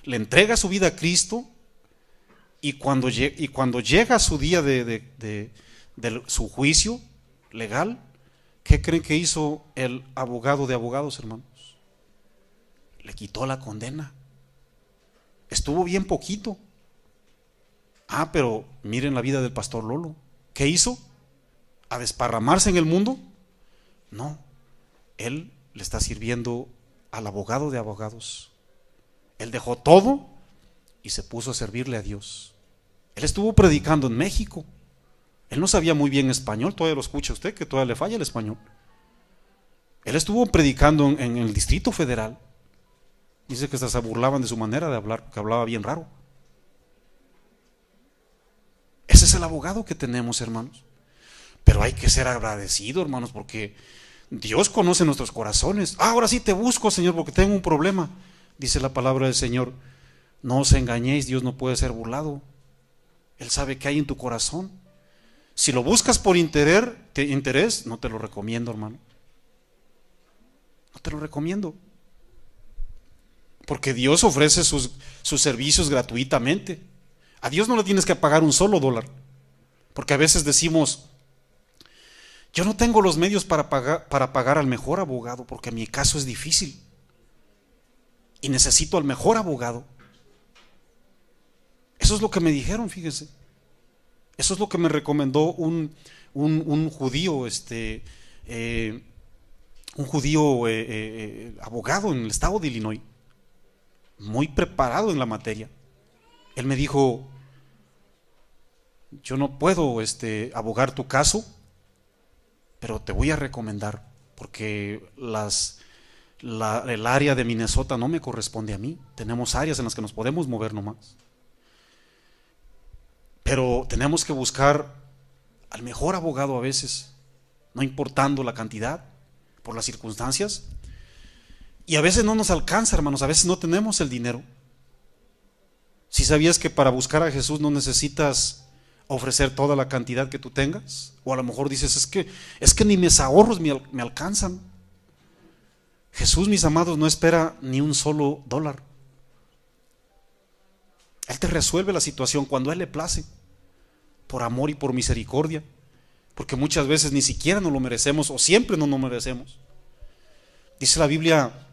le entrega su vida a Cristo, y cuando llega su día de su juicio, legal. ¿Qué creen que hizo el abogado de abogados, hermanos? Le quitó la condena. Estuvo bien poquito. Pero miren la vida del pastor Lolo. ¿Qué hizo? ¿A desparramarse en el mundo? No, él le está sirviendo al abogado de abogados. Él dejó todo y se puso a servirle a Dios. Él estuvo predicando en México. Él no sabía muy bien español, todavía lo escucha usted, que todavía le falla el español. Él estuvo predicando en el Distrito Federal. Dice que hasta se burlaban de su manera de hablar, que hablaba bien raro. Ese es el abogado que tenemos, hermanos. Pero hay que ser agradecido, hermanos, porque Dios conoce nuestros corazones. Ahora sí te busco, Señor, porque tengo un problema. Dice la palabra del Señor: no os engañéis, Dios no puede ser burlado. Él sabe qué hay en tu corazón. Si lo buscas por interés, no te lo recomiendo, hermano. No te lo recomiendo. Porque Dios ofrece sus servicios gratuitamente. A Dios no le tienes que pagar un solo dólar. Porque a veces decimos: yo no tengo los medios para pagar al mejor abogado, porque mi caso es difícil y necesito al mejor abogado. Eso es lo que me dijeron, fíjese. Eso es lo que me recomendó un judío, abogado en el estado de Illinois, muy preparado en la materia. Él me dijo: yo no puedo abogar tu caso, pero te voy a recomendar, porque el área de Minnesota no me corresponde a mí. Tenemos áreas en las que nos podemos mover nomás, pero tenemos que buscar al mejor abogado a veces, no importando la cantidad, por las circunstancias. Y a veces no nos alcanza, hermanos, a veces no tenemos el dinero. Si sabías que para buscar a Jesús no necesitas ofrecer toda la cantidad que tú tengas, o a lo mejor dices: es que ni mis ahorros me alcanzan. Jesús, mis amados, no espera ni un solo dólar. Él te resuelve la situación cuando a Él le place, por amor y por misericordia, porque muchas veces ni siquiera nos lo merecemos, o siempre no nos merecemos. Dice la Biblia,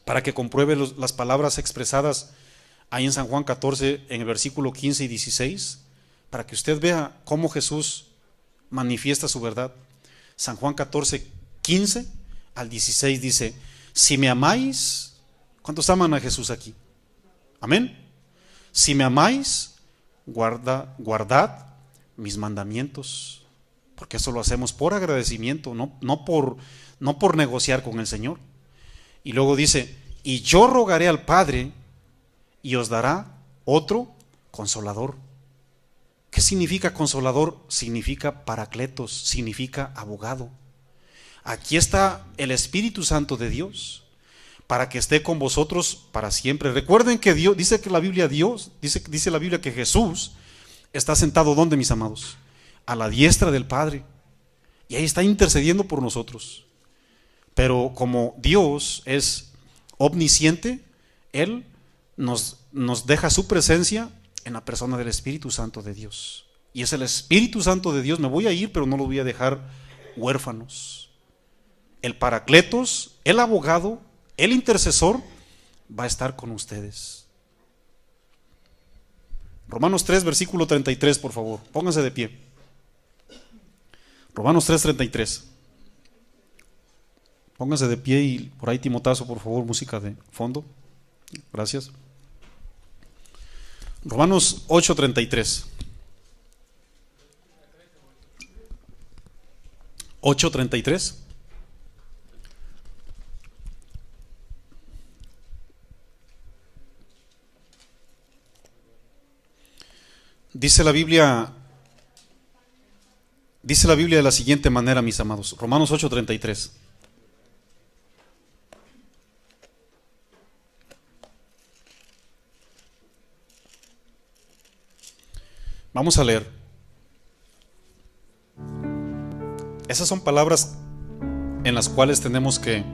para que compruebe las palabras expresadas ahí en San Juan 14, en el versículo 15 y 16, para que usted vea cómo Jesús manifiesta su verdad. San Juan 14, 15 al 16 dice: si me amáis, ¿cuántos aman a Jesús aquí? Amén. Si me amáis, guardad mis mandamientos, porque eso lo hacemos por agradecimiento, no por negociar con el Señor. Y luego dice: y yo rogaré al Padre y os dará otro consolador. ¿Qué significa consolador? Significa paracletos, significa abogado. Aquí está el Espíritu Santo de Dios, para que esté con vosotros para siempre. Recuerden que Dios, dice la Biblia que Jesús está sentado, ¿dónde, mis amados? A la diestra del Padre, y ahí está intercediendo por nosotros. Pero como Dios es omnisciente, Él nos deja su presencia en la persona del Espíritu Santo de Dios. Y es el Espíritu Santo de Dios. Me voy a ir, pero no los voy a dejar huérfanos. El Paracletos, el abogado, el intercesor va a estar con ustedes. Romanos 3, versículo 33, por favor. Pónganse de pie. Romanos 3, 33. Pónganse de pie y por ahí Timotazo, por favor, música de fondo. Gracias. Romanos 8, 33. 8, 33. Dice la Biblia de la siguiente manera, mis amados. Romanos 8, 33. Vamos a leer. Esas son palabras en las cuales tenemos que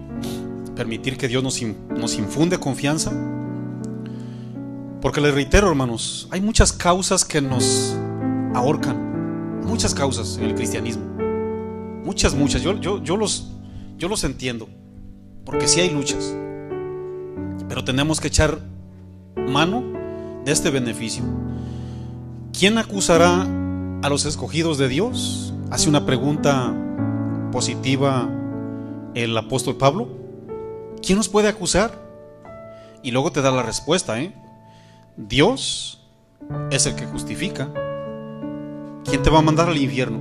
permitir que Dios nos infunde confianza. Porque les reitero, hermanos, hay muchas causas que nos ahorcan. Muchas causas en el cristianismo. muchas. Yo los entiendo, porque sí hay luchas, pero tenemos que echar mano de este beneficio. ¿Quién acusará a los escogidos de Dios? Hace una pregunta positiva el apóstol Pablo. ¿Quién nos puede acusar? Y luego te da la respuesta, Dios es el que justifica. ¿Quién te va a mandar al infierno?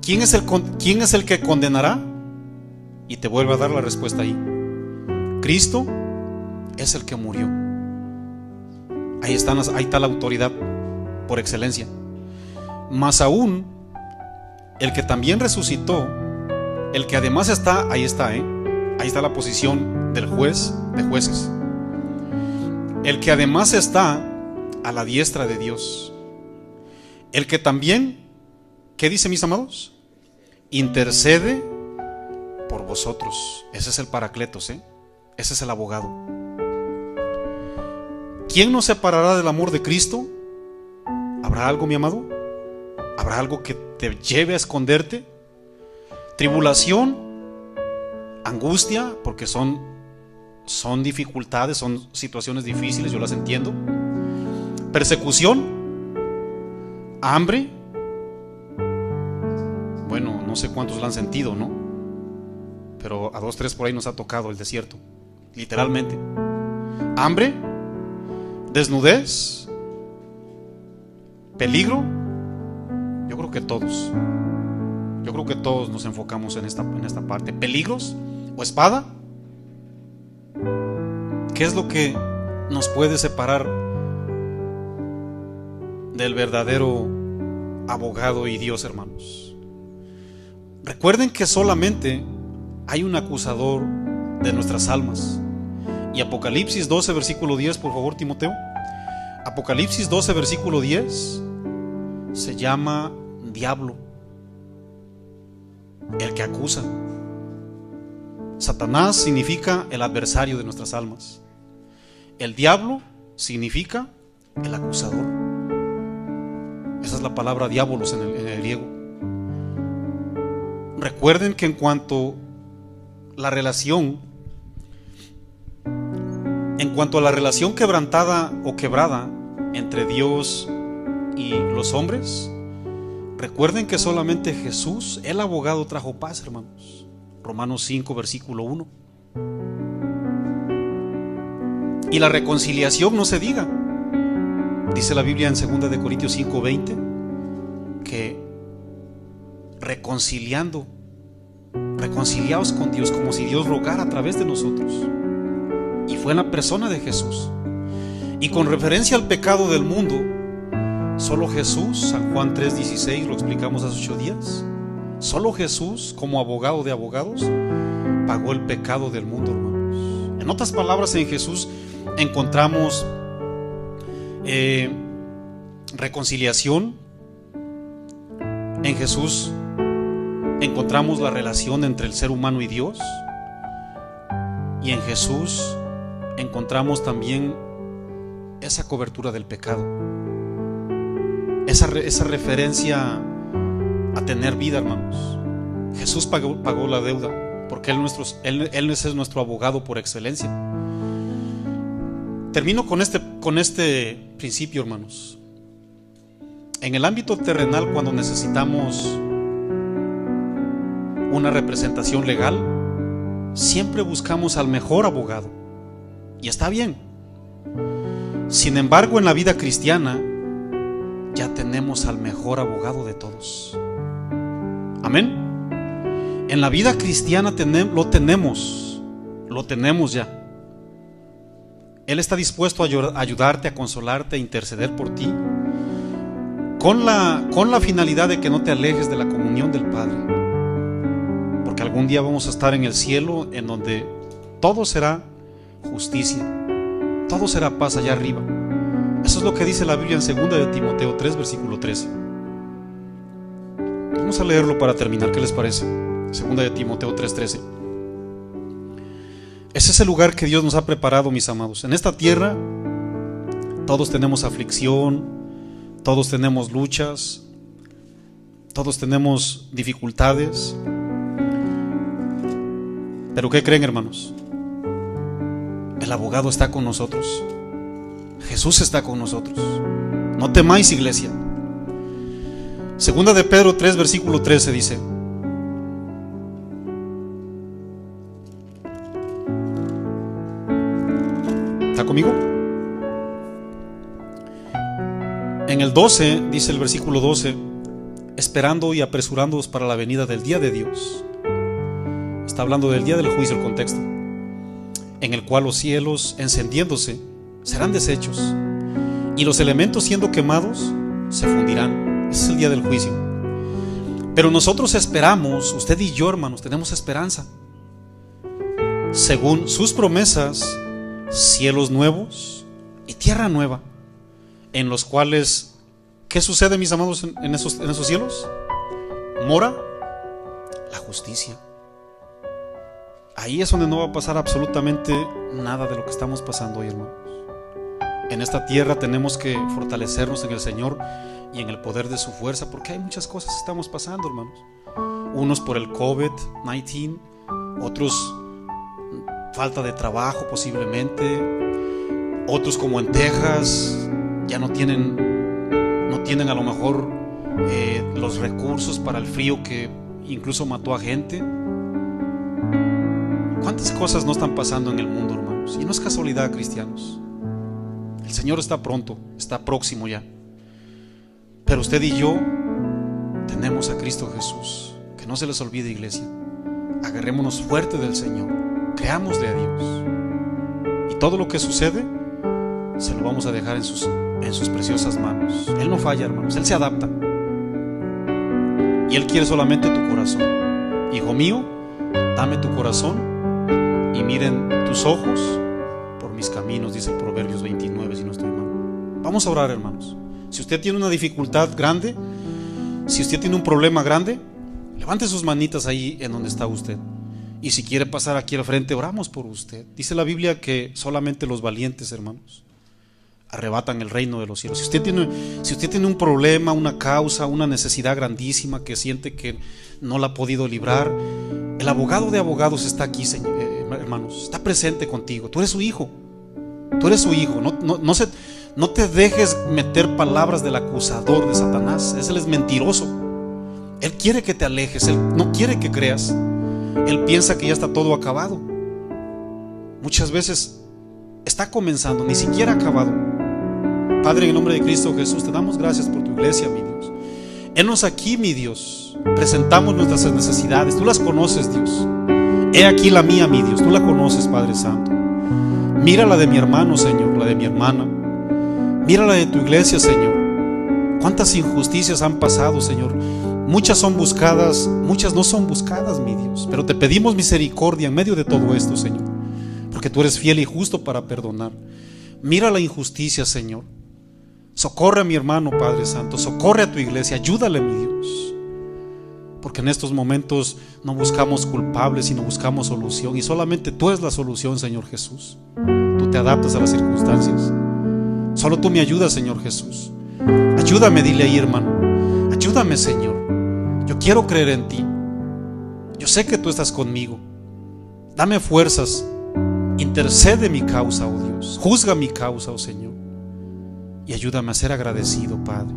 ¿Quién es el que condenará? Y te vuelve a dar la respuesta ahí. Cristo es el que murió. Ahí está la autoridad por excelencia. Más aún, el que también resucitó, el que además está, ahí está la posición del juez de jueces, el que además está a la diestra de Dios, el que también, ¿qué dice, mis amados? Intercede por vosotros. Ese es el Paracletos, ese es el abogado. ¿Quién nos separará del amor de Cristo? ¿Habrá algo, mi amado? ¿Habrá algo que te lleve a esconderte? Tribulación, angustia, porque son dificultades, son situaciones difíciles, yo las entiendo. Persecución, hambre. Bueno, no sé cuántos la han sentido, ¿no? Pero a 2, 3 por ahí nos ha tocado el desierto, literalmente. Hambre, desnudez, peligro. Yo creo que todos nos enfocamos en esta parte. Peligros o espada. ¿Qué es lo que nos puede separar del verdadero abogado y Dios, hermanos? Recuerden que solamente hay un acusador de nuestras almas. Y Apocalipsis 12 versículo 10, por favor, Timoteo. Apocalipsis 12 versículo 10 se llama diablo, el que acusa. Satanás significa el adversario de nuestras almas. El diablo significa el acusador. Esa es la palabra diabolos en el griego. Recuerden que en cuanto a la relación quebrantada o quebrada entre Dios y los hombres, recuerden que solamente Jesús, el abogado, trajo paz, hermanos. Romanos 5 versículo 1. Y la reconciliación no se diga. Dice la Biblia en 2 de Corintios 5:20 que reconciliaos con Dios, como si Dios rogara a través de nosotros. Y fue en la persona de Jesús. Y con referencia al pecado del mundo, solo Jesús, San Juan 3:16, lo explicamos hace 8 días, solo Jesús, como abogado de abogados, pagó el pecado del mundo, hermanos. En otras palabras, en Jesús encontramos reconciliación. En Jesús encontramos la relación entre el ser humano y Dios. Y en Jesús encontramos también esa cobertura del pecado, esa referencia a tener vida, hermanos. Jesús pagó la deuda, porque Él es nuestro abogado por excelencia. Termino con este principio, hermanos. En el ámbito terrenal, cuando necesitamos una representación legal, siempre buscamos al mejor abogado, y está bien. Sin embargo, en la vida cristiana ya tenemos al mejor abogado de todos. Amén. En la vida cristiana lo tenemos ya. Él está dispuesto a ayudarte, a consolarte, a interceder por ti, con la finalidad de que no te alejes de la comunión del Padre, porque algún día vamos a estar en el cielo, en donde todo será justicia, todo será paz allá arriba. Eso es lo que dice la Biblia en 2 de Timoteo 3 versículo 13. Vamos a leerlo para terminar, ¿qué les parece? 2 de Timoteo 3:13. Ese es el lugar que Dios nos ha preparado, mis amados. En esta tierra todos tenemos aflicción, todos tenemos luchas, Todos tenemos dificultades. Pero ¿qué creen, hermanos? El abogado está con nosotros. Jesús está con nosotros. No temáis, iglesia. Segunda de Pedro 3, versículo 13 dice: ¿está conmigo? En el 12 dice el versículo 12: esperando y apresurándoos para la venida del día de Dios. Está hablando del día del juicio, el contexto, en el cual los cielos, encendiéndose, serán deshechos, y los elementos, siendo quemados, se fundirán. Ese es el día del juicio. Pero nosotros esperamos, usted y yo, hermanos, tenemos esperanza. Según sus promesas, cielos nuevos y tierra nueva, en los cuales, ¿qué sucede, mis amados, en esos cielos? Mora la justicia. Ahí es donde no va a pasar absolutamente nada de lo que estamos pasando hoy, hermanos. En esta tierra tenemos que fortalecernos en el Señor y en el poder de su fuerza, porque hay muchas cosas que estamos pasando, hermanos. Unos por el COVID-19, otros falta de trabajo posiblemente, otros como en Texas ya no tienen a lo mejor los recursos para el frío que incluso mató a gente. ¿Cuántas cosas no están pasando en el mundo, hermanos? Y no es casualidad, cristianos. El Señor está pronto, está próximo ya. Pero usted y yo tenemos a Cristo Jesús. Que no se les olvide, iglesia. Agarrémonos fuerte del Señor, creámosle a Dios, y todo lo que sucede se lo vamos a dejar en sus preciosas manos. Él no falla, hermanos, Él se adapta, y Él quiere solamente tu corazón. Hijo mío, dame tu corazón y miren tus ojos por mis caminos, dice el Proverbios 29, si no estoy mal. Vamos a orar, hermanos. Si usted tiene una dificultad grande, si usted tiene un problema grande, levante sus manitas ahí en donde está usted. Y si quiere pasar aquí al frente, oramos por usted. Dice la Biblia que solamente los valientes, hermanos, arrebatan el reino de los cielos. Si usted tiene un problema, una causa, una necesidad grandísima que siente que no la ha podido librar, el abogado de abogados está aquí, hermanos, está presente contigo. Tú eres su hijo. Tú eres su hijo. No te dejes meter palabras del acusador, de Satanás. Él es mentiroso. Él quiere que te alejes. Él no quiere que creas. Él piensa que ya está todo acabado. Muchas veces está comenzando, ni siquiera acabado. Padre, en el nombre de Cristo Jesús, te damos gracias por tu iglesia, mi Dios. Henos aquí, mi Dios. Presentamos nuestras necesidades. Tú las conoces, Dios. He aquí la mía, mi Dios. Tú la conoces, Padre Santo. Mira la de mi hermano, Señor, la de mi hermana. Mira la de tu iglesia, Señor. Cuántas injusticias han pasado, Señor. Muchas son buscadas, muchas no son buscadas, mi Dios. Pero te pedimos misericordia en medio de todo esto, Señor, porque tú eres fiel y justo para perdonar. Mira la injusticia, Señor. Socorre a mi hermano, Padre Santo. Socorre a tu iglesia. Ayúdale, mi Dios. Porque en estos momentos no buscamos culpables, sino buscamos solución. Y solamente tú eres la solución, Señor Jesús. Tú te adaptas a las circunstancias. Solo tú me ayudas, Señor Jesús. Ayúdame, dile ahí, hermano. Ayúdame, Señor. Yo quiero creer en ti. Yo sé que tú estás conmigo. Dame fuerzas. Intercede mi causa, oh Dios. Juzga mi causa, oh Señor. Y ayúdame a ser agradecido, Padre.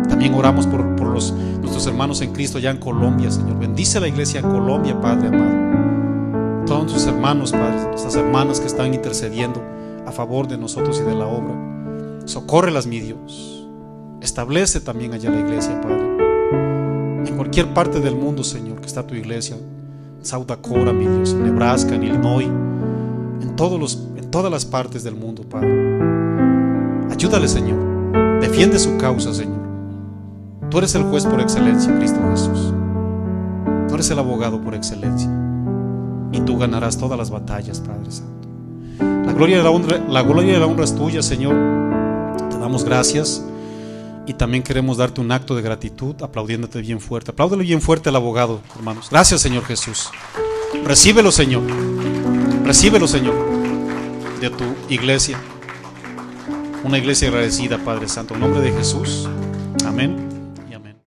También oramos por nuestros hermanos en Cristo allá en Colombia, Señor. Bendice la iglesia en Colombia, Padre amado. Todos nuestros hermanos, Padre, nuestras hermanas que están intercediendo a favor de nosotros y de la obra. Socórrelas, mi Dios. Establece también allá la iglesia, Padre. En cualquier parte del mundo, Señor, que está tu iglesia. En South Dakota, mi Dios, en Nebraska, en Illinois, en todas las partes del mundo, Padre. Ayúdale, Señor. Defiende su causa, Señor. Tú eres el juez por excelencia, Cristo Jesús. Tú eres el abogado por excelencia. Y tú ganarás todas las batallas, Padre Santo. La gloria y la honra es tuya, Señor. Te damos gracias. Y también queremos darte un acto de gratitud, aplaudiéndote bien fuerte. Apláudele bien fuerte al abogado, hermanos. Gracias, Señor Jesús. Recíbelo, Señor. Recíbelo, Señor, de tu iglesia. Una iglesia agradecida, Padre Santo. En nombre de Jesús. Amén.